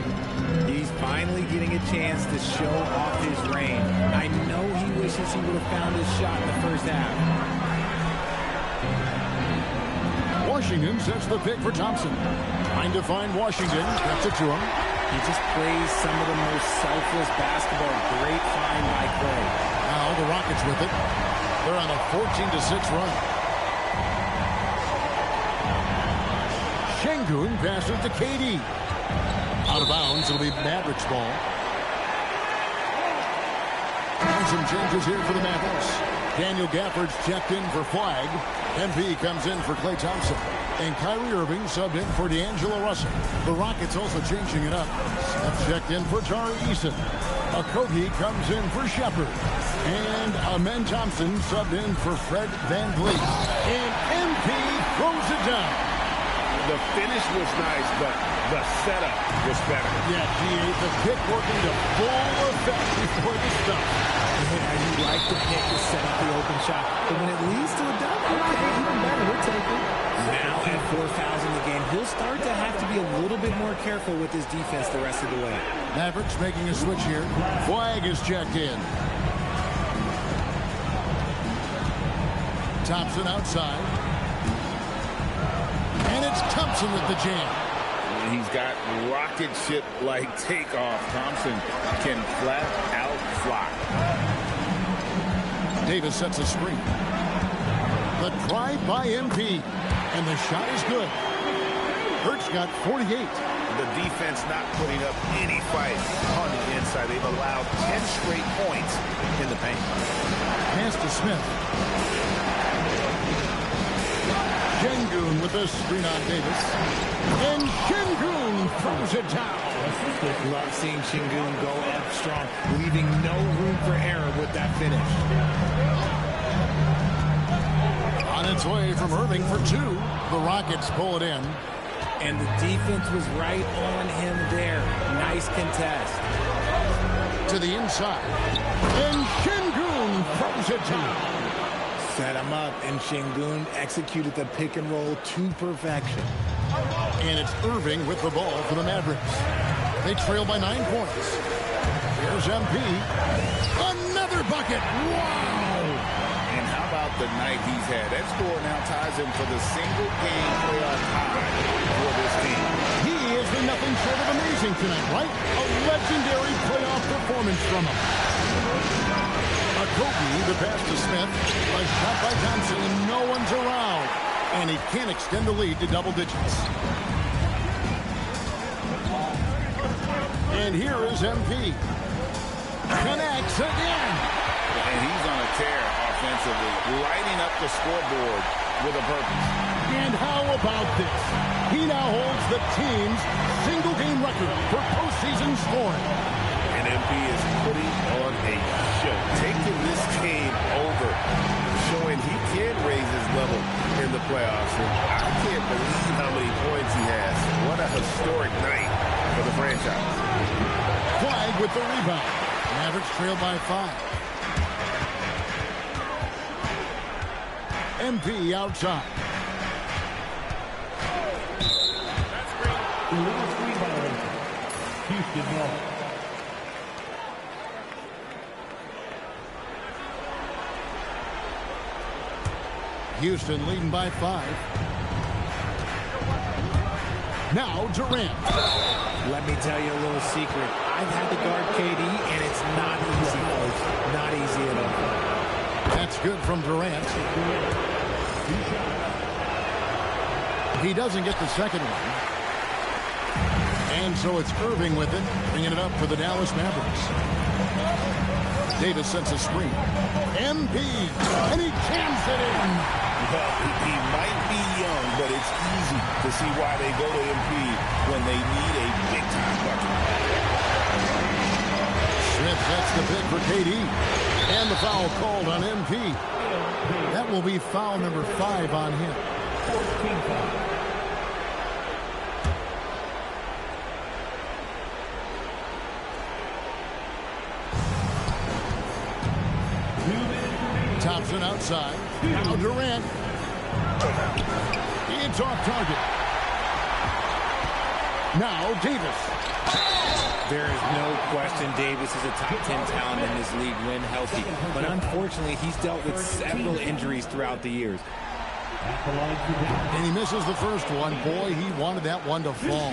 F: He's finally getting a chance to show off his range. I know he wishes he would have found his shot in the first half.
C: Washington sets the pick for Thompson. Trying to find Washington. Gets it to him.
F: He just plays some of the most selfless basketball. Great find by Clay.
C: Now the Rockets with it. They're on a 14-6 run. Şengün passes to KD. Out of bounds. It'll be Mavericks ball. And some changes here for the Mavericks. Daniel Gafford's checked in for Flag. MP comes in for Klay Thompson. And Kyrie Irving subbed in for D'Angelo Russell. The Rockets also changing it up. Smith checked in for Tari Eason. Okogie comes in for Shepard. And Amen Thompson subbed in for Fred Van Vliet. And MP throws it down.
D: The finish was nice, but the setup was better.
C: Yeah, G8, the pick working to full effect before the stop.
F: Yeah, you like the pick to set up the open shot. But when it leads to a dunk, okay, even better, we'll take it. Now at 4 fouls in the game, he'll start to have to be a little bit more careful with his defense the rest of the way.
C: Mavericks making a switch here. Flag is checked in. Thompson outside. And it's Thompson with the jam.
D: He's got rocket ship-like takeoff. Thompson can flat out fly.
C: Davis sets a screen. The drive by MP. And the shot is good. Hurts got 48.
D: the defense not putting up any fight on the inside. They've allowed 10 straight points in the paint.
C: Pass to Smith. Şengün with the screen on Davis. And Şengün throws it down.
F: Love seeing Şengün go up strong, leaving no room for error with that finish.
C: On its way from Irving for two. The Rockets pull it in.
F: And the defense was right on him there. Nice contest.
C: To the inside. And Şengün throws it down.
F: Set him up, and Şengün executed the pick and roll to perfection.
C: And it's Irving with the ball for the Mavericks. They trail by 9 points. Here's MP. Another bucket. Wow!
D: And how about the night he's had? That score now ties him for the single-game playoff high for this team.
C: He has been nothing short of amazing tonight, right? A legendary playoff performance from him. A Kobe, the pass to Smith. A shot by Thompson, and no one's around. And he can't extend the lead to double digits. And here is MP. Connects again.
D: And he's on a tear offensively, lighting up the scoreboard with a purpose.
C: And how about this? He now holds the team's single-game record for postseason scoring.
D: And MP is putting on a show, taking this team over, showing he can raise his level in the playoffs. And I can't believe how many points he has. What a historic night for the franchise.
C: Flag with the rebound. Mavericks trail by 5. MP outside.
A: Illegal screen violation. Houston ball.
C: Houston leading by 5. Now Durant.
F: Let me tell you a little secret. I've had to guard KD, and it's not easy, folks. Not easy at all.
C: That's good from Durant. He doesn't get the second one. And so it's Irving with it, bringing it up for the Dallas Mavericks. Davis sends a screen. MP, and he jams it in.
D: Well, he might be young, but it's easy to see why they go to MP when they need a big-time bucket.
C: Smith gets the pick for KD. And the foul called on MP. That will be foul number 5 on him.
A: 14 foul.
C: Thompson outside. Now Durant. It's off target. Now Davis.
F: There is no question Davis is a top 10 talent in this league when healthy. But unfortunately, he's dealt with several injuries throughout the years.
C: And he misses the first one. Boy, he wanted that one to fall.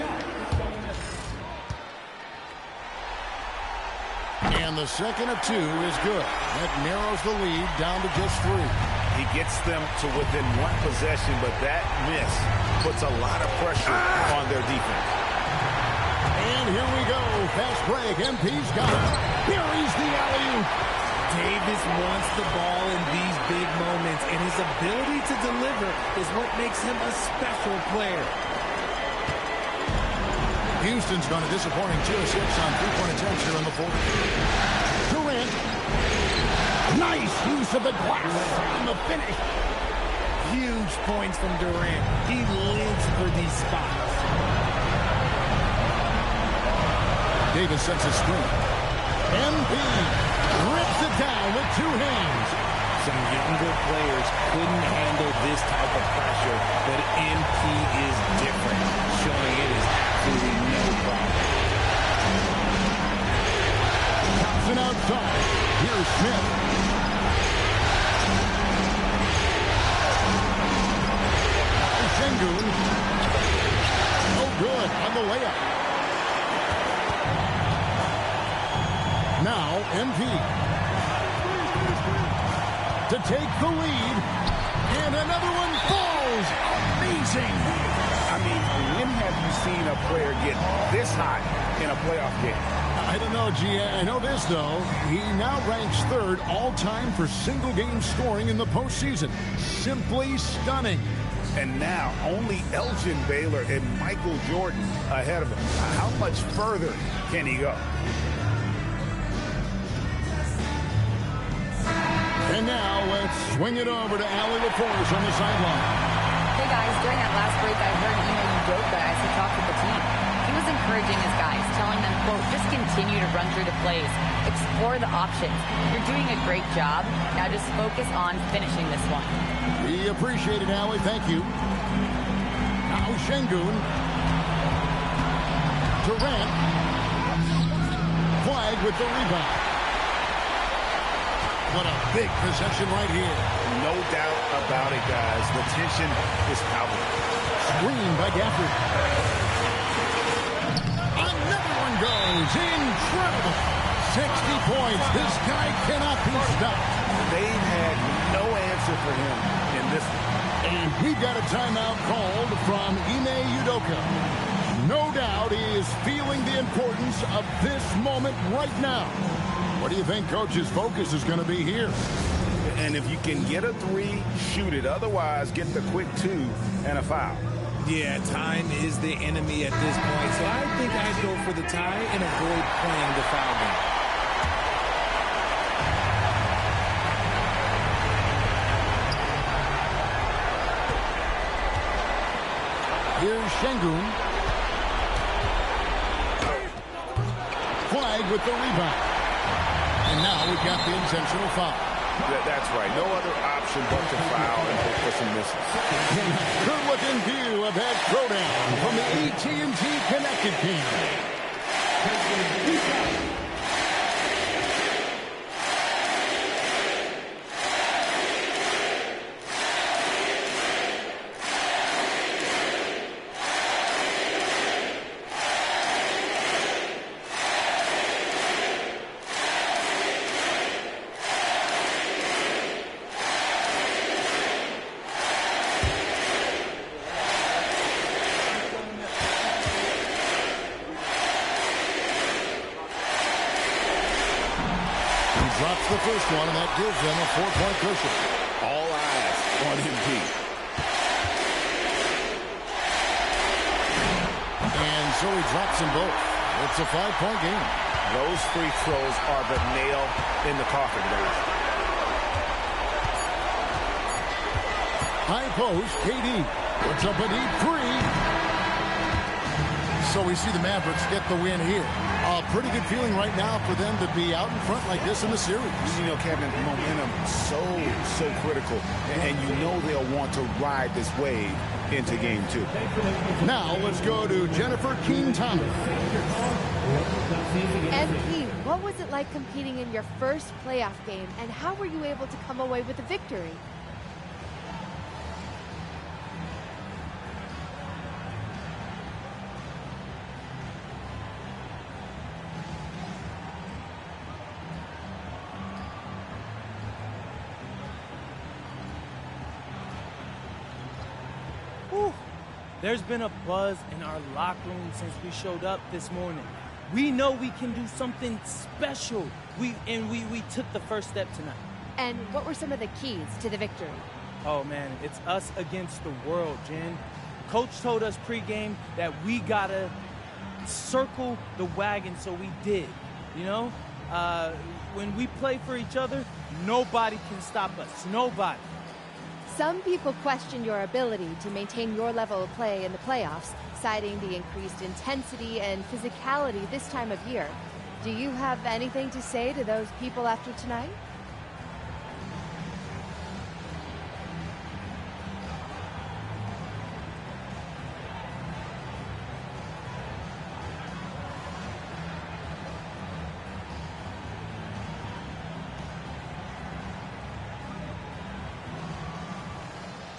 C: And the second of 2 is good. That narrows the lead down to just 3.
D: He gets them to within 1 possession, but that miss puts a lot of pressure on their defense.
C: And here we go. Fast break. MP's got it. Buries the alley-oop.
F: Davis wants the ball in these big moments, and his ability to deliver is what makes him a special player.
C: Houston's gone a disappointing 2 of 6 on 3-point attempts here in the fourth. Durant. Nice use of the glass on the finish.
F: Huge points from Durant. He lives for these spots.
C: Davis sets a screen. MP rips it down with 2 hands.
F: Some younger players couldn't handle this type of pressure, but MP is different, showing it is absolutely no problem.
C: Thompson outside. Here's Smith. Şengün. Oh, good on the layup. Now, MP. To take the lead. And another one falls. Amazing.
D: I mean, when have you seen a player get this hot in a playoff game?
C: I don't know, G. I know this, though. He now ranks third all-time for single-game scoring in the postseason. Simply stunning.
D: And now only Elgin Baylor and Michael Jordan ahead of him. How much further can he go?
C: And now let's swing it over to Allie LaForce on the sideline.
E: Hey guys, during that last break, I heard Ime Udoka as he talked with the team. He was encouraging his guys, telling them, quote, just continue to run through the plays, explore the options. You're doing a great job. Now just focus on finishing this one.
C: We appreciate it, Allie. Thank you. Now Şengün. Durant. Flag with the rebound. What a big possession right here.
D: No doubt about it, guys. The tension is palpable.
C: Screen by Gafford. Another one goes. Incredible. 60 points. This guy cannot be stopped.
D: They've had no answer for him in this one.
C: And we got a timeout called from Ime Udoka. No doubt he is feeling the importance of this moment right now. What do you think Coach's focus is going to be here?
D: And if you can get a three, shoot it. Otherwise, get the quick two and a foul.
F: Yeah, time is the enemy at this point. So I think I'd go for the tie and avoid playing the foul game.
C: Here's Şengün. Flag with the rebound. And now we've got the intentional foul.
D: That's right. No other option but to foul and hope for some misses.
C: Good looking view of that throwdown from the AT&T Connected team. Drops the first one, and that gives them a 4-point cushion.
D: All eyes on MP.
C: And so he drops them both. It's a 5-point game.
D: Those free throws are the nail in the coffin, Dave.
C: High post, KD puts up a deep three. So we see the Mavericks get the win here. A pretty good feeling right now for them to be out in front like this in the series.
D: You know, Kevin, momentum so critical. And you know they'll want to ride this wave into game two.
C: Now let's go to Jennifer Keene-Thomas.
J: MP, what was it like competing in your first playoff game, and how were you able to come away with a victory?
K: There's been a buzz in our locker room since we showed up this morning. We know we can do something special. We took the first step tonight.
J: And what were some of the keys to the victory?
K: Oh, man, it's us against the world, Jen. Coach told us pregame that we got to circle the wagon, so we did. You know, when we play for each other, nobody can stop us. Nobody.
J: Some people question your ability to maintain your level of play in the playoffs, citing the increased intensity and physicality this time of year. Do you have anything to say to those people after tonight?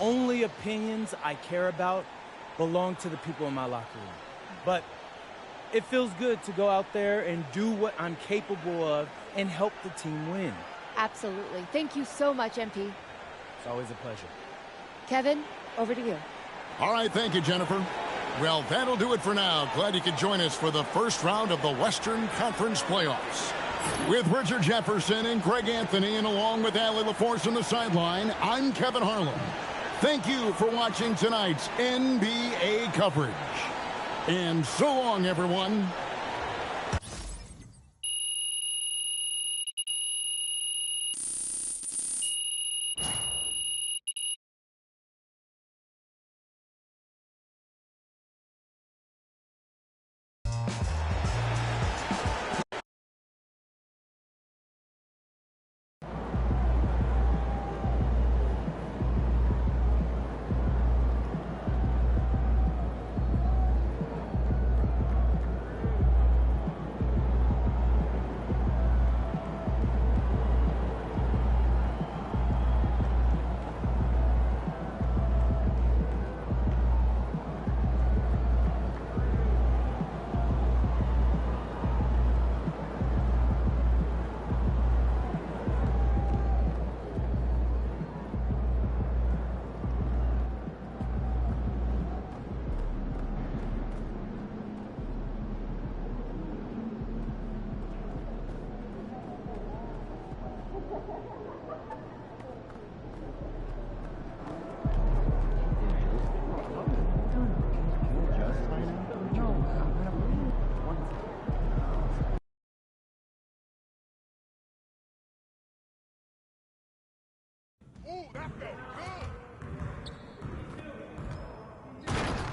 K: Only opinions I care about belong to the people in my locker room. But it feels good to go out there and do what I'm capable of and help the team win.
J: Absolutely. Thank you so much, MP.
K: It's always a pleasure.
J: Kevin, over to you.
C: All right, thank you, Jennifer. Well, that'll do it for now. Glad you could join us for the first round of the Western Conference Playoffs. With Richard Jefferson and Greg Anthony, and along with Allie LaForce on the sideline, I'm Kevin Harlan. Thank you for watching tonight's NBA coverage. And so long, everyone.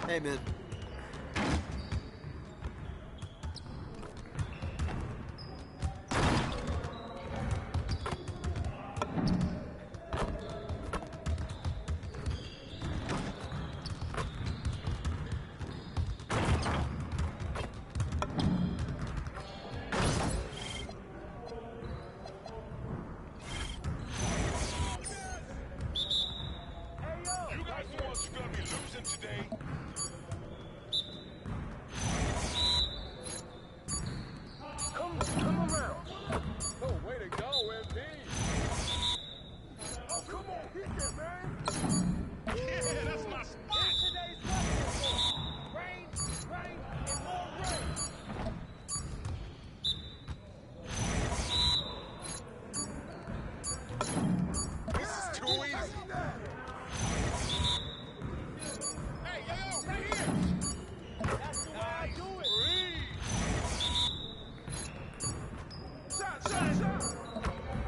L: Hey, man.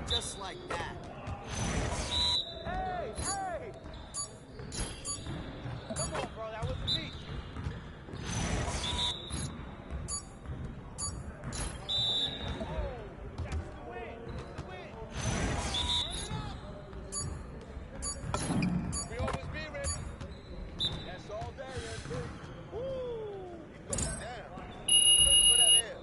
M: Just like that.
K: Hey, hey! Come on, bro, that wasn't me.
M: We always be ready. That's all day, MP. Woo! He goes down. Ready for that air.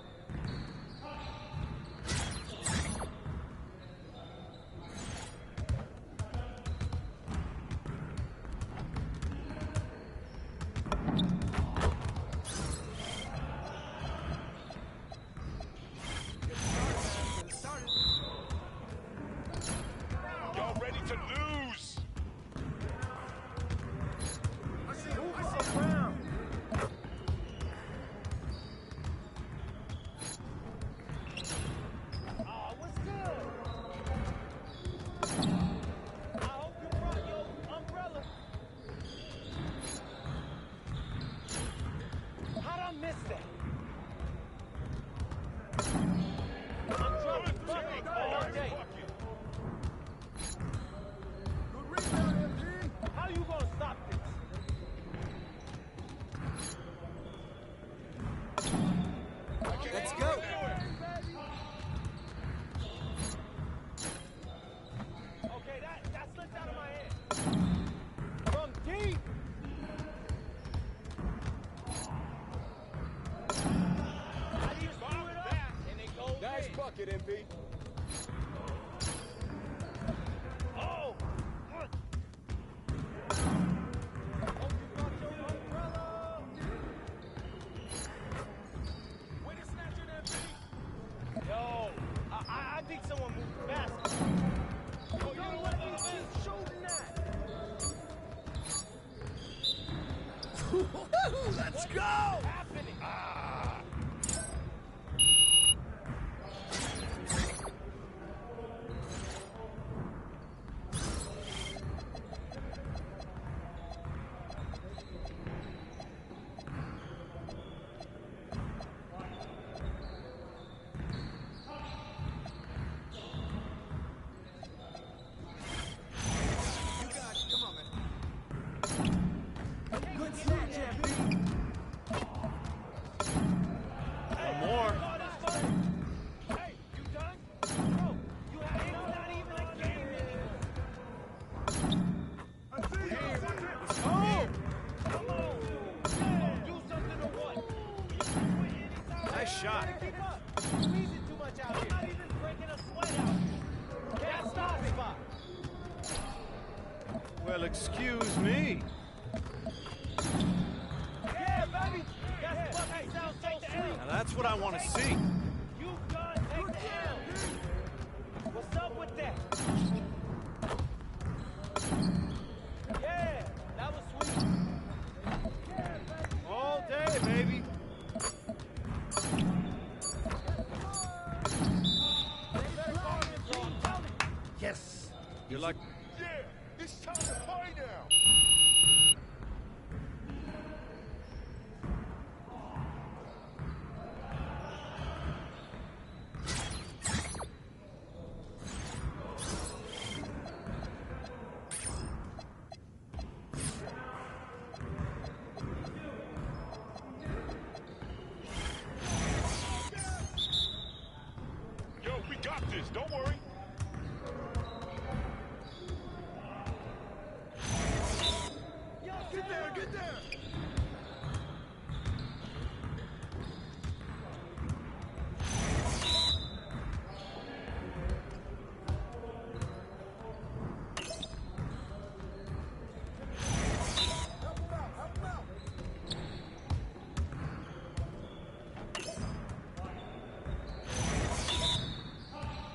N: Y'all ready to lose?
K: How'd I miss that? I'm dropping bucket all day. How you gonna stop this?
M: Let's go.
K: Okay, that slipped out of my hand. From deep. I just threw it up, and it goes
M: Nice
K: in.
M: bucket, MP.
K: Oh! Yo, I think someone moved fast. Oh, you know what? He's shooting that.
L: Nice shot.
M: Keep up. Squeezing too much out here. Not even breaking a sweat out. Can't stop it.
L: Well, excuse me.
M: Yeah, baby. That's what I sound so sweet.
L: Now that's what I want to see.
M: You done take the L. What's up with that? Yeah, that was sweet.
L: All day, baby.
M: Yes.
L: You're like...
N: Yeah, it's time to play now. Yo, we got this. Don't worry.
M: Get there, get there.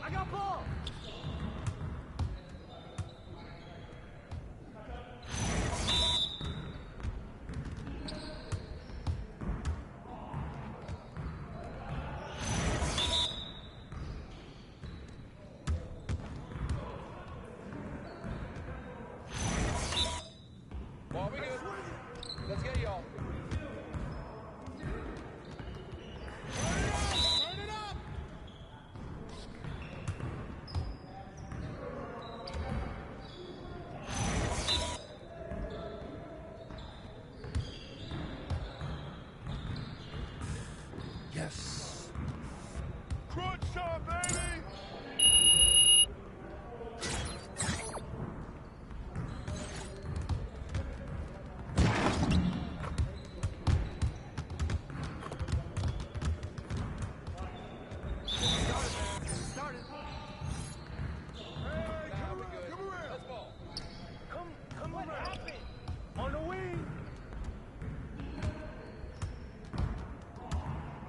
M: I got ball.
L: Ball, we good. Let's get y'all.
M: Turn it up.
C: Yes.
N: Crunch time, baby.
M: Come on, happen. On the wing.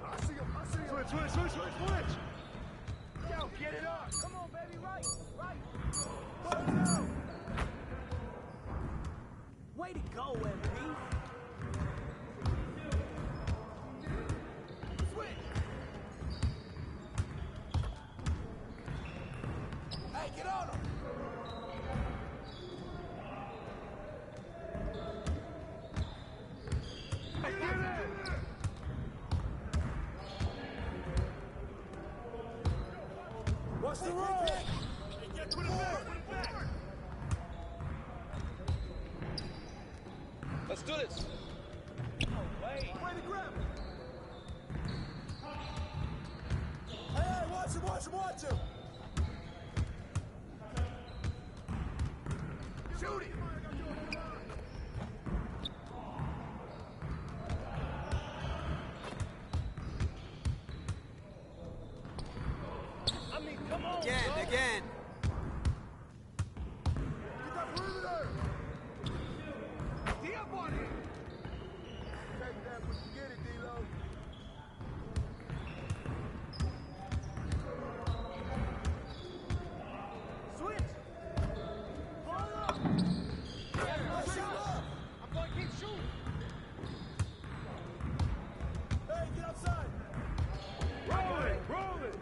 N: I see him. Switch.
M: Yo, get it up. Come on, baby, right. Ball down. Way to go, MP. Switch. Hey, get on him. Hey, get in. What's the roll?
N: Get to the back.
L: Let's do this.
M: Way to grab him.
N: Hey, watch him.
M: Shoot it. I mean, come on.
L: Again.
N: Get that perimeter.
M: D up on him.
N: Take that when you get it, D-Lo.
M: Switch. Pull up. Yeah, shoot up. I'm going to keep shooting.
N: Hey, get outside.
M: Roll it.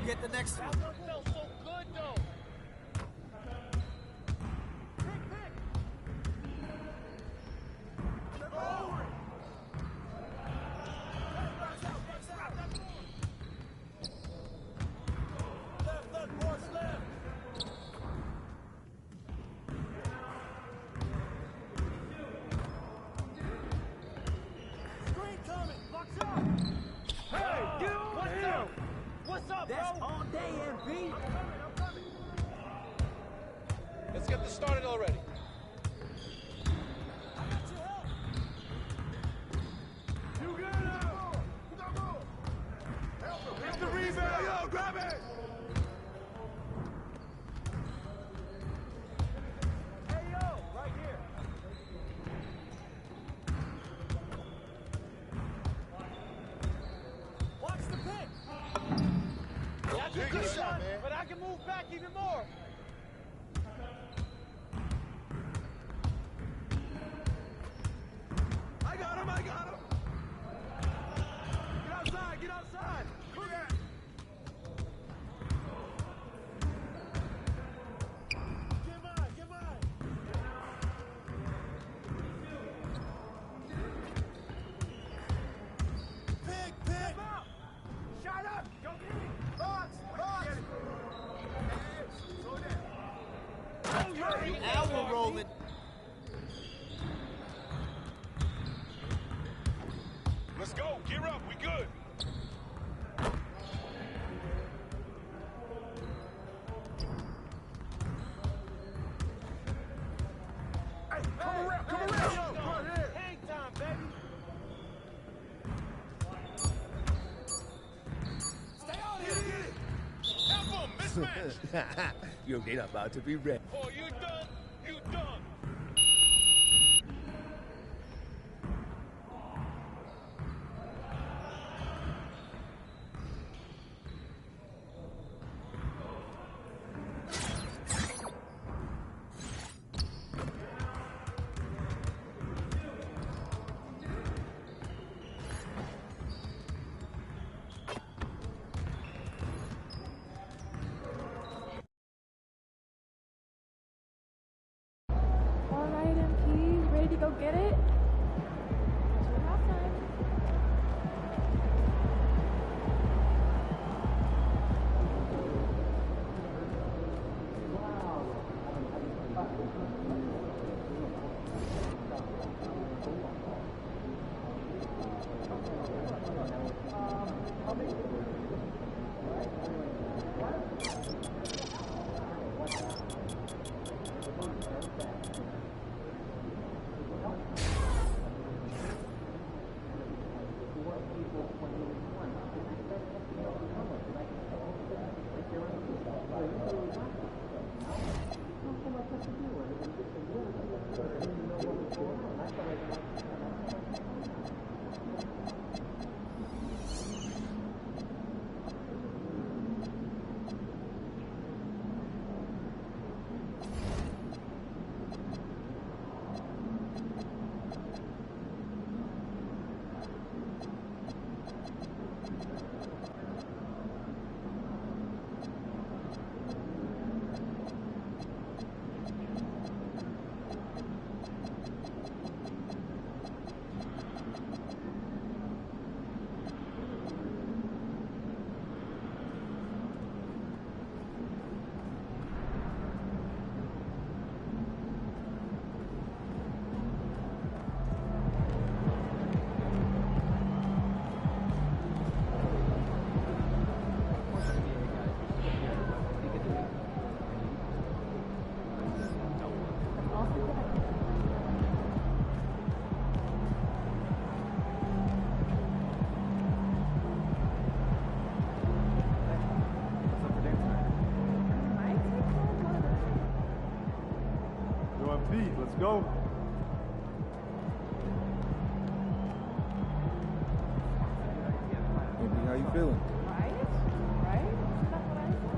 L: get the next one.
M: That one felt so good, though.
L: That's all day, MV. Let's get this started already.
M: You got it! It's the rebound! Yo, grab it! Hey, yo, right here. Watch the pick! That's a good shot, but I can move back even more. I got him, I got him. Get outside, get outside. Look at it. Get mine, get mine. Pick. Shut up. Go get it. Box.
L: Now we're rolling.
N: Let's go. Gear up. We good.
M: Hey, come around. Hang time, baby. Stay on here. Get it.
N: Help him. Mismatch.
L: You're about to be ready.
N: Oh, you done? You done.
O: All right, MPs, ready to go get it? It's halftime.
P: Let's go.
Q: How you feeling?
O: Right? That's what I said.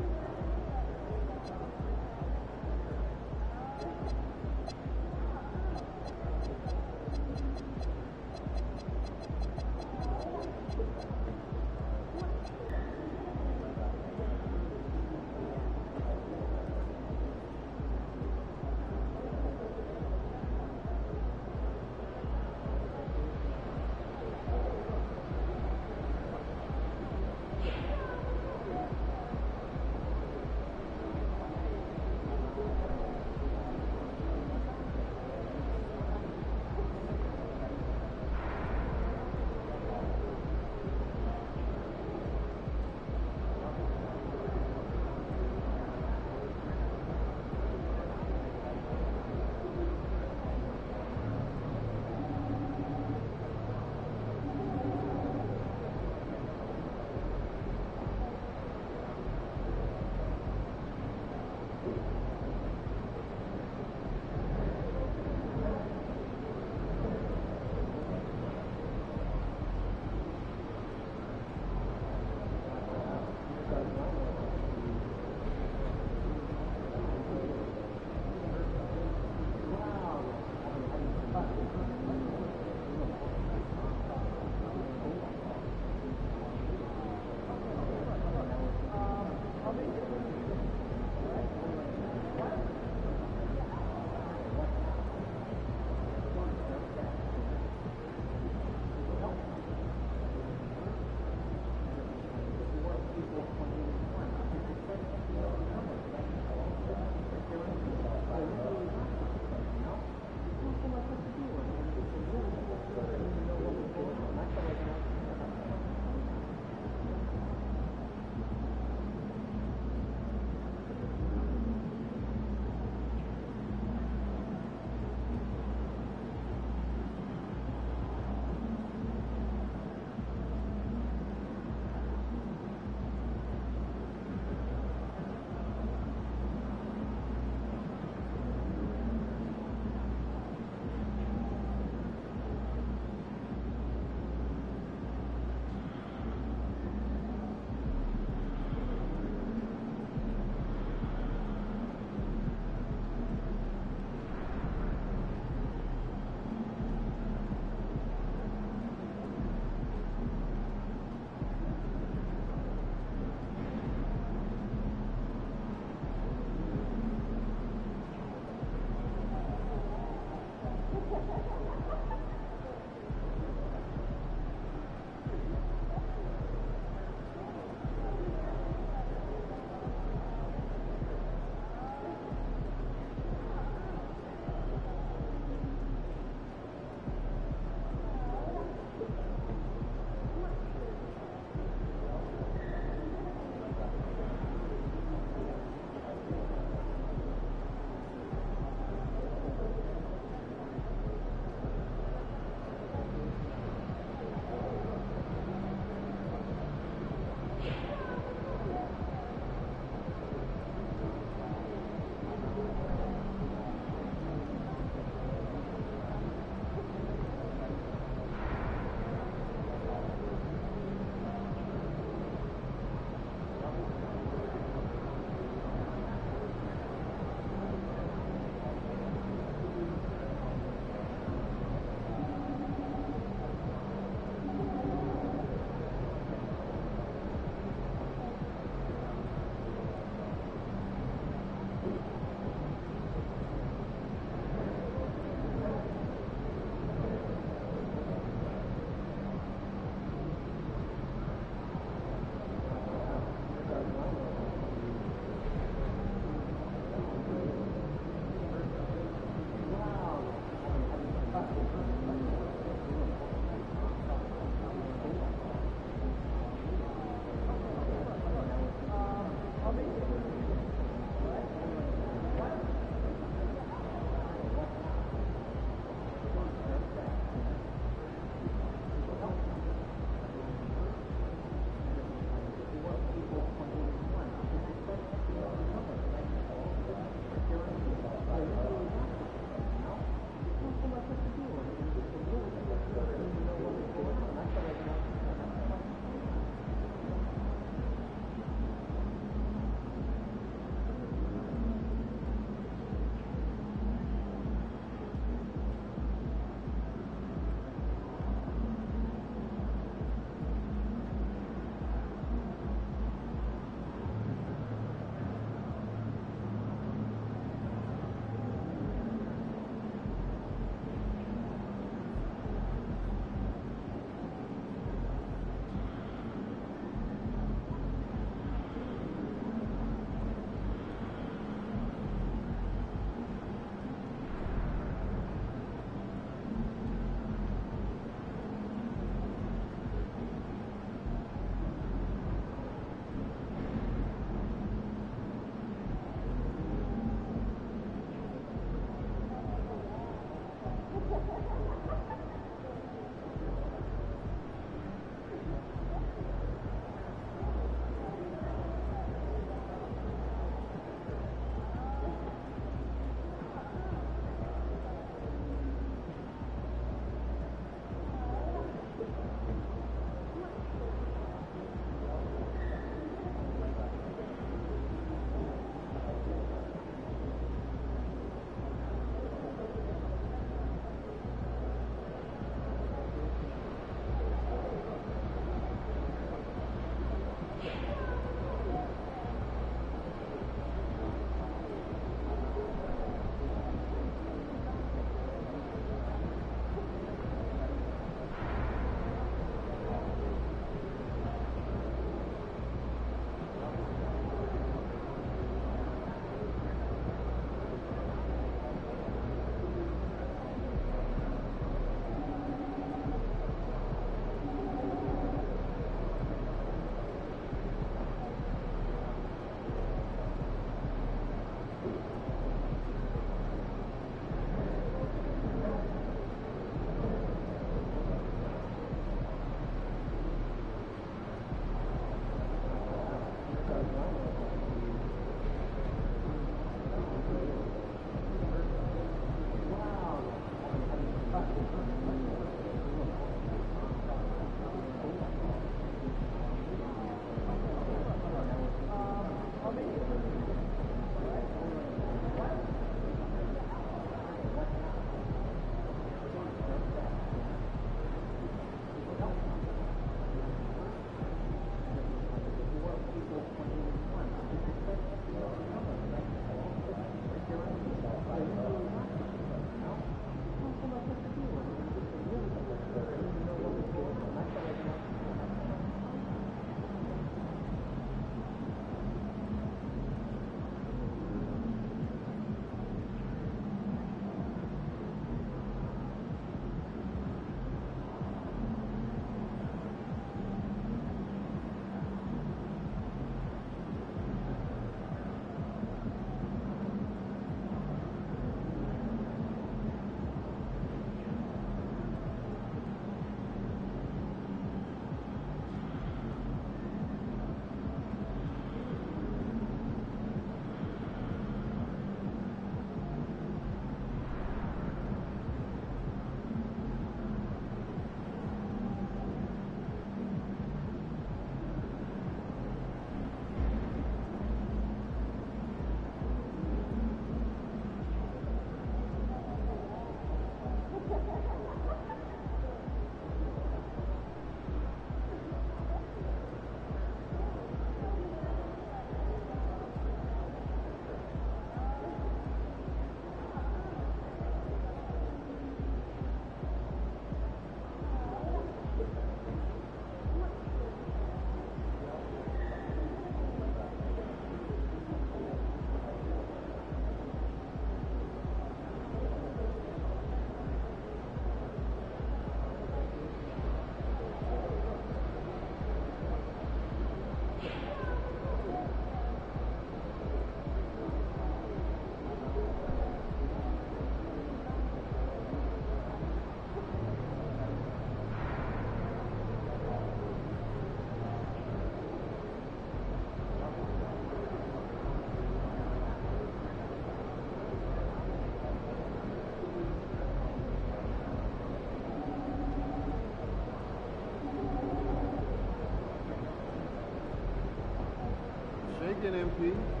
P: again, MP.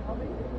O: I'll make it.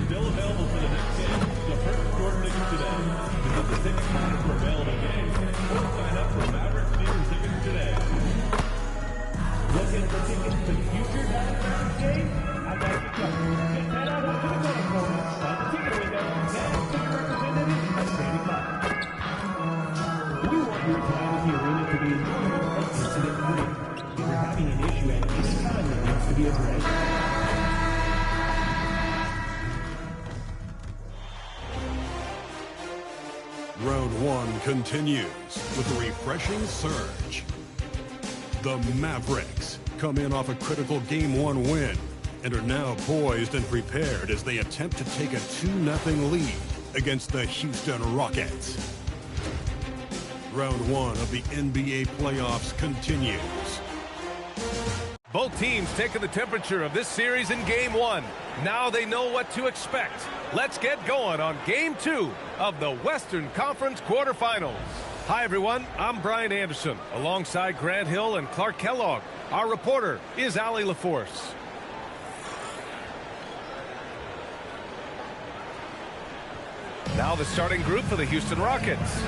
A: Still available for the next game. The first short tickets today. Visit the ticket counter for available games or sign up for Maverick season tickets today. Looking for tickets to future Maverick games? I got you covered. Just head on up to the game corner on the ticket window. Now, ticket representative is standing by. We want your time at the arena to be enjoyable and incident-free. If you're having an issue at any time that needs to be addressed,
B: Round one continues with a refreshing surge. The Mavericks come in off a critical Game 1 win and are now poised and prepared as they attempt to take a 2-0 lead against the Houston Rockets. Round one of the NBA playoffs continues.
Q: Both teams taking the temperature of this series in Game 1. Now they know what to expect. Let's get going on Game 2 of the Western Conference quarterfinals. Hi, everyone. I'm Brian Anderson, alongside Grant Hill and Clark Kellogg. Our reporter is Allie LaForce. Now the starting group for the Houston Rockets.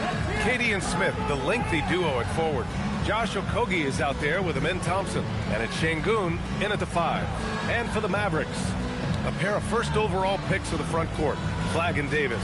Q: Katie and Smith, the lengthy duo at forward. Josh Okogie is out there with Amen Thompson. And it's Şengün in at the 5. And for the Mavericks, a pair of first overall picks of the front court, Flagg and Davis.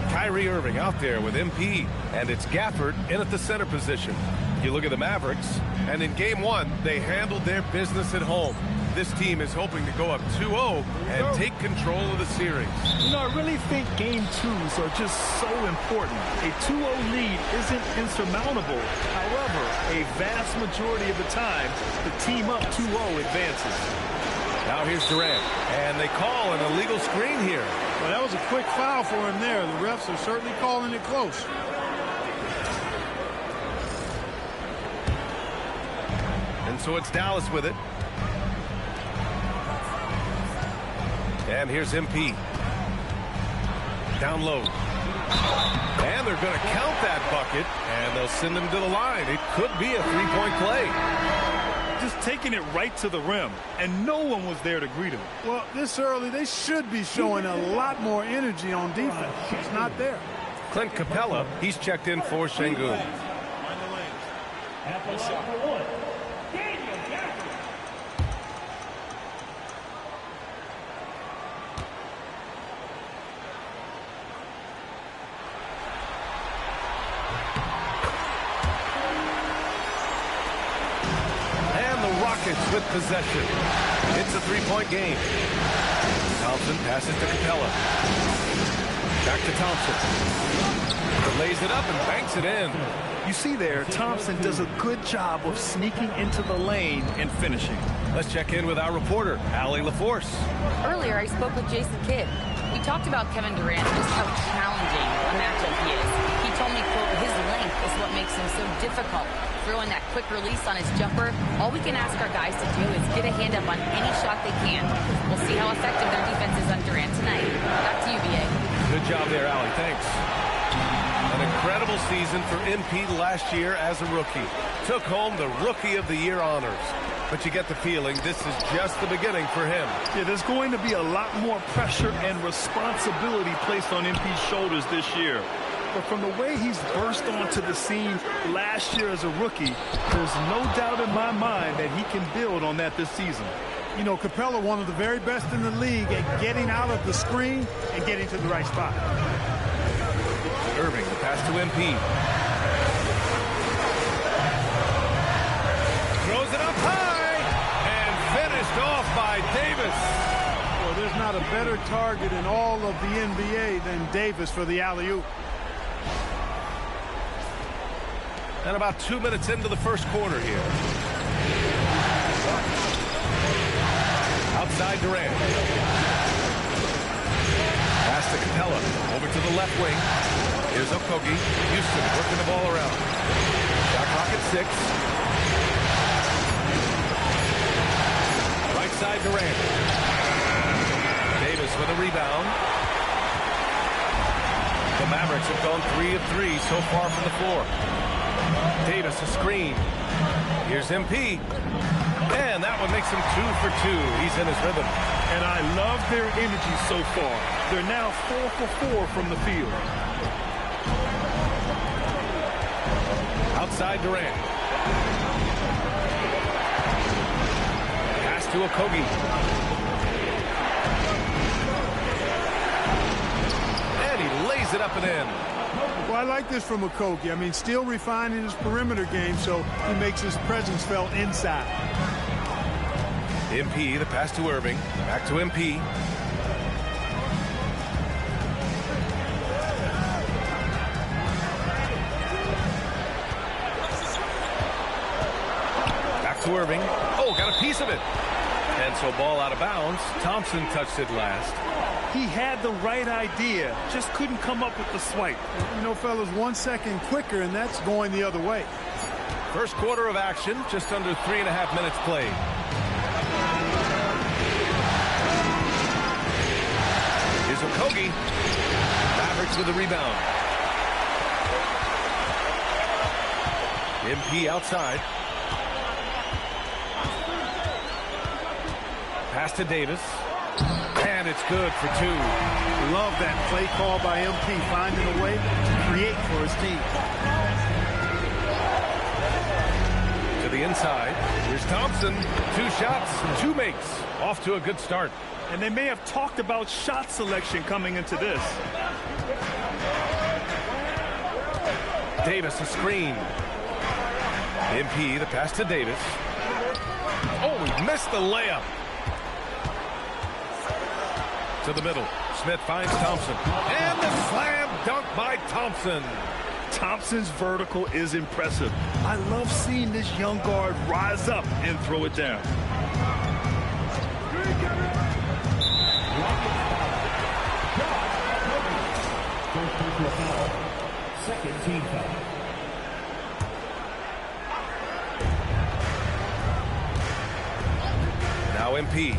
Q: Kyrie Irving out there with MP. And it's Gafford in at the center position. You look at the Mavericks, and in Game 1, they handled their business at home. This team is hoping to go up 2-0 and take control of the series.
R: You know, I really think Game 2s are just so important. A 2-0 lead isn't insurmountable. However, a vast majority of the time, the team up 2-0 advances.
Q: Now here's Durant, and they call an illegal screen here.
S: Well, that was a quick foul for him there. The refs are certainly calling it close.
Q: And so it's Dallas with it. And here's MP. Down low. And they're going to count that bucket, and they'll send him to the line. It could be a three-point play.
R: Just taking it right to the rim, and no one was there to greet him.
S: Well, this early, they should be showing a lot more energy on defense. It's not there.
Q: Clint Capella, he's checked in for Şengün. With possession. It's a three-point game. Thompson passes to Capella. Back to Thompson. Lays it up and banks it in.
R: You see there, Thompson does a good job of sneaking into the lane and finishing.
Q: Let's check in with our reporter, Allie LaForce.
E: Earlier, I spoke with Jason Kidd. We talked about Kevin Durant, just how challenging a matchup he is. He told me, quote, his length is what makes him so difficult. Throwing that quick release on his jumper, all we can ask our guys to do is get a hand up on any shot they can. We'll see how effective their defense is on Durant tonight. Back to you, B.A.
Q: Good job there, Allie. Thanks. An incredible season for MP last year as a rookie. Took home the Rookie of the Year honors. But you get the feeling this is just the beginning for him.
R: Yeah, there's going to be a lot more pressure and responsibility placed on MP's shoulders this year. But from the way he's burst onto the scene last year as a rookie, there's no doubt in my mind that he can build on that this season.
S: You know, Capella, one of the very best in the league at getting out of the screen and getting to the right spot.
Q: Irving, the pass to MP. Throws it up high and finished off by Davis.
S: Well, there's not a better target in all of the NBA than Davis for the alley-oop.
Q: And about 2 minutes into the first quarter here. Outside Durant. Pass to Capella. Over to the left wing. Here's Okogie. Houston working the ball around. Shot clock at 6. Right side Durant. Davis with a rebound. The Mavericks have gone 3 of 3 so far from the floor. Davis a screen. Here's MP. And that one makes him 2 for 2. He's in his rhythm.
R: And I love their energy so far. They're now 4 for 4 from the field.
Q: Outside Durant. Pass to Okogie. And he lays it up and in.
S: Well, I like this from Okogie. I mean, still refining his perimeter game, so he makes his presence felt inside.
Q: MP, the pass to Irving. Back to MP. Back to Irving. Oh, got a piece of it. And so ball out of bounds. Thompson touched it last.
R: He had the right idea, just couldn't come up with the swipe.
S: You know, fellas, 1 second quicker, and that's going the other way.
Q: First quarter of action, just under 3.5 minutes played. Here's Okogie. Mavericks with the rebound. MP outside. Pass to Davis. And it's good for 2.
S: Love that play call by MP, finding a way to create for his team.
Q: To the inside. Here's Thompson. 2 shots, 2 makes. Off to a good start.
R: And they may have talked about shot selection coming into this.
Q: Davis a screen. MP, the pass to Davis. Oh, he missed the layup. To the middle. Smith finds Thompson. And the slam dunk by Thompson.
R: Thompson's vertical is impressive. I love seeing this young guard rise up and throw it down.
A: Second team foul.
Q: Now MP.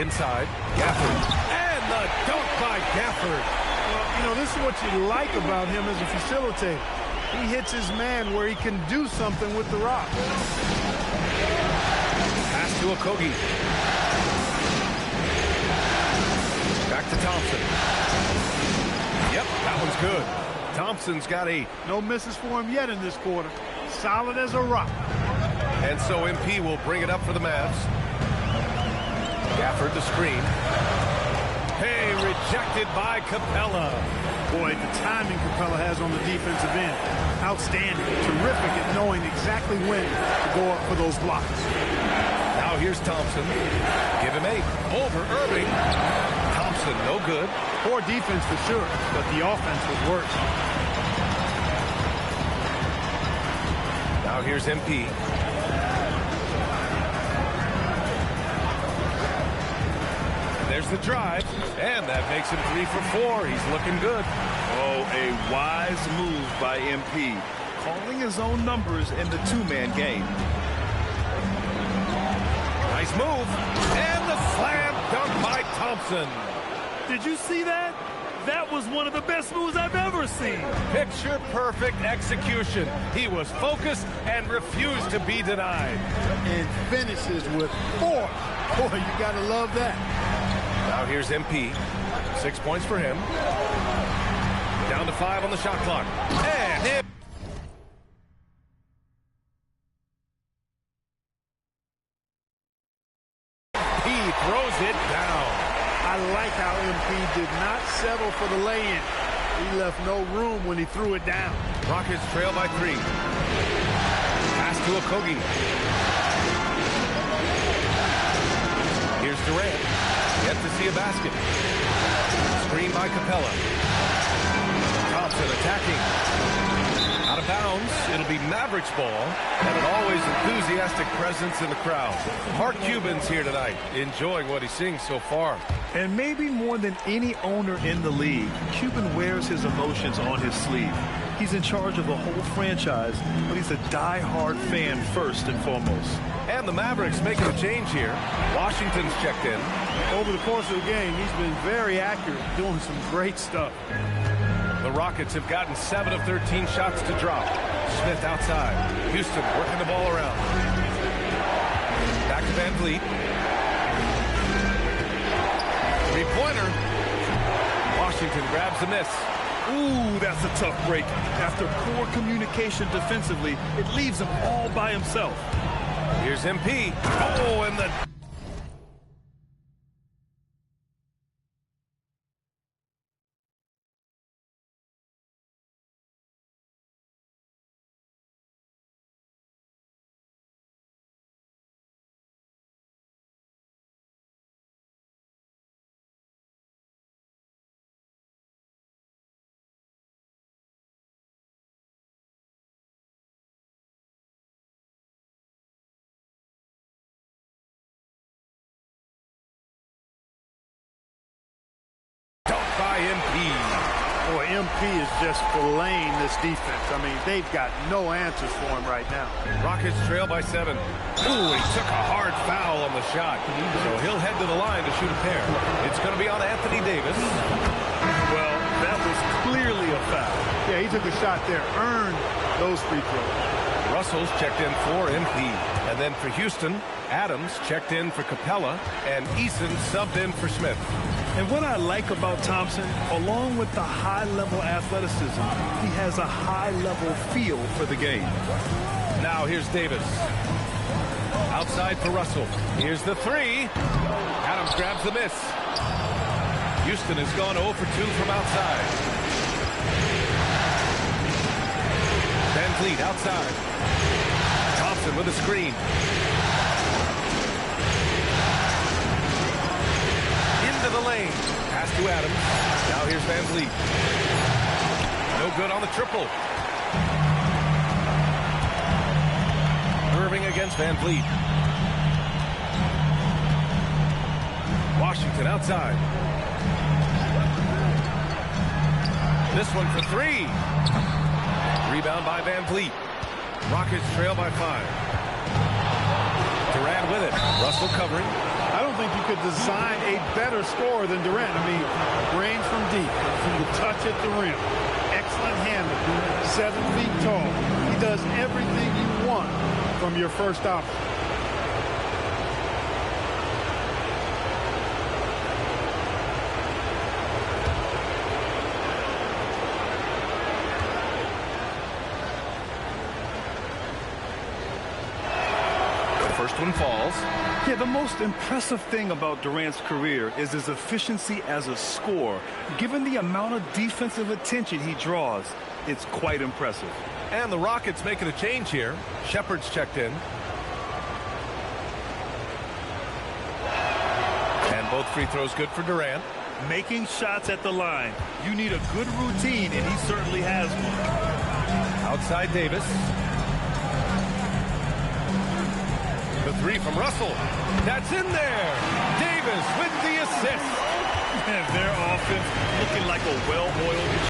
Q: Inside. Gafford. And the dunk by Gafford.
S: Well, you know, this is what you like about him as a facilitator. He hits his man where he can do something with the rock.
Q: Pass to Okogie. Back to Thompson. Yep, that one's good. Thompson's got 8.
S: No misses for him yet in this quarter. Solid as a rock.
Q: And so MP will bring it up for the Mavs. Gafford the screen. Hey, rejected by Capella.
S: Boy, the timing Capella has on the defensive end. Outstanding. Terrific at knowing exactly when to go up for those blocks.
Q: Now here's Thompson. Give him 8. Over Irving. Thompson, no good.
S: Poor defense for sure, but the offense was worse.
Q: Now here's MP. There's the drive, and that makes him 3 for 4. He's looking good.
R: Oh, a wise move by MP, calling his own numbers in the 2-man game.
Q: Nice move, and the slam dunk by Thompson.
R: Did you see that? That was one of the best moves I've ever seen.
Q: Picture perfect execution. He was focused and refused to be denied.
S: And finishes with 4. Boy, you gotta love that.
Q: Now here's MP. 6 points for him. Down to 5 on the shot clock. And him. He throws it down.
S: I like how MP did not settle for the lay-in. He left no room when he threw it down.
Q: Rockets trail by 3. Pass to Okogie. Here's Durant. Yet to see a basket. Screen by Capella. Thompson attacking. Out of of bounds. It'll be Mavericks ball, and an always enthusiastic presence in the crowd. Mark Cuban's here tonight, enjoying what he's seeing so far.
R: And maybe more than any owner in the league, Cuban wears his emotions on his sleeve. He's in charge of the whole franchise, but he's a die-hard fan first and foremost.
Q: And the Mavericks making a change here. Washington's checked in.
S: Over the course of the game, he's been very accurate, doing some great stuff.
Q: The Rockets have gotten 7 of 13 shots to drop. Smith outside. Houston working the ball around. Back to Van Vliet. Three-pointer. Washington grabs the miss.
R: Ooh, that's a tough break. After poor communication defensively, it leaves him all by himself.
Q: Here's MP. Oh, and the... by MP.
S: Boy, MP is just filleting this defense. I mean, they've got no answers for him right now.
Q: Rockets trail by 7. Ooh, he took a hard foul on the shot. So he'll head to the line to shoot a pair. It's going to be on Anthony Davis.
R: Well, that was clearly a foul.
S: Yeah, he took a shot there, earned those free throws.
Q: Russell's checked in for MP. And then for Houston, Adams checked in for Capella, and Eason subbed in for Smith.
R: And what I like about Thompson, along with the high-level athleticism, he has a high-level feel for the game.
Q: Now here's Davis. Outside for Russell. Here's the 3. Adams grabs the miss. Houston has gone 0 for 2 from outside. Van Vliet outside. Thompson with a screen. Into the lane. Pass to Adams. Now here's Van Vliet. No good on the triple. Irving against Van Vliet. Washington outside. This one for 3. Rebound by Van Vliet. Rockets trail by 5. Durant with it. Russell covering.
S: I don't think you could design a better scorer than Durant. I mean, range from deep, from the touch at the rim. Excellent handle. 7 feet tall. He does everything you want from your first option.
Q: First one falls.
R: Yeah, the most impressive thing about Durant's career is his efficiency as a scorer. Given the amount of defensive attention he draws, it's quite impressive.
Q: And the Rockets making a change here. Shepard's checked in. And both free throws good for Durant.
R: Making shots at the line. You need a good routine, and he certainly has one.
Q: Outside Davis. The 3 from Russell. That's in there. Davis with the assist.
R: And their offense looking like a well-oiled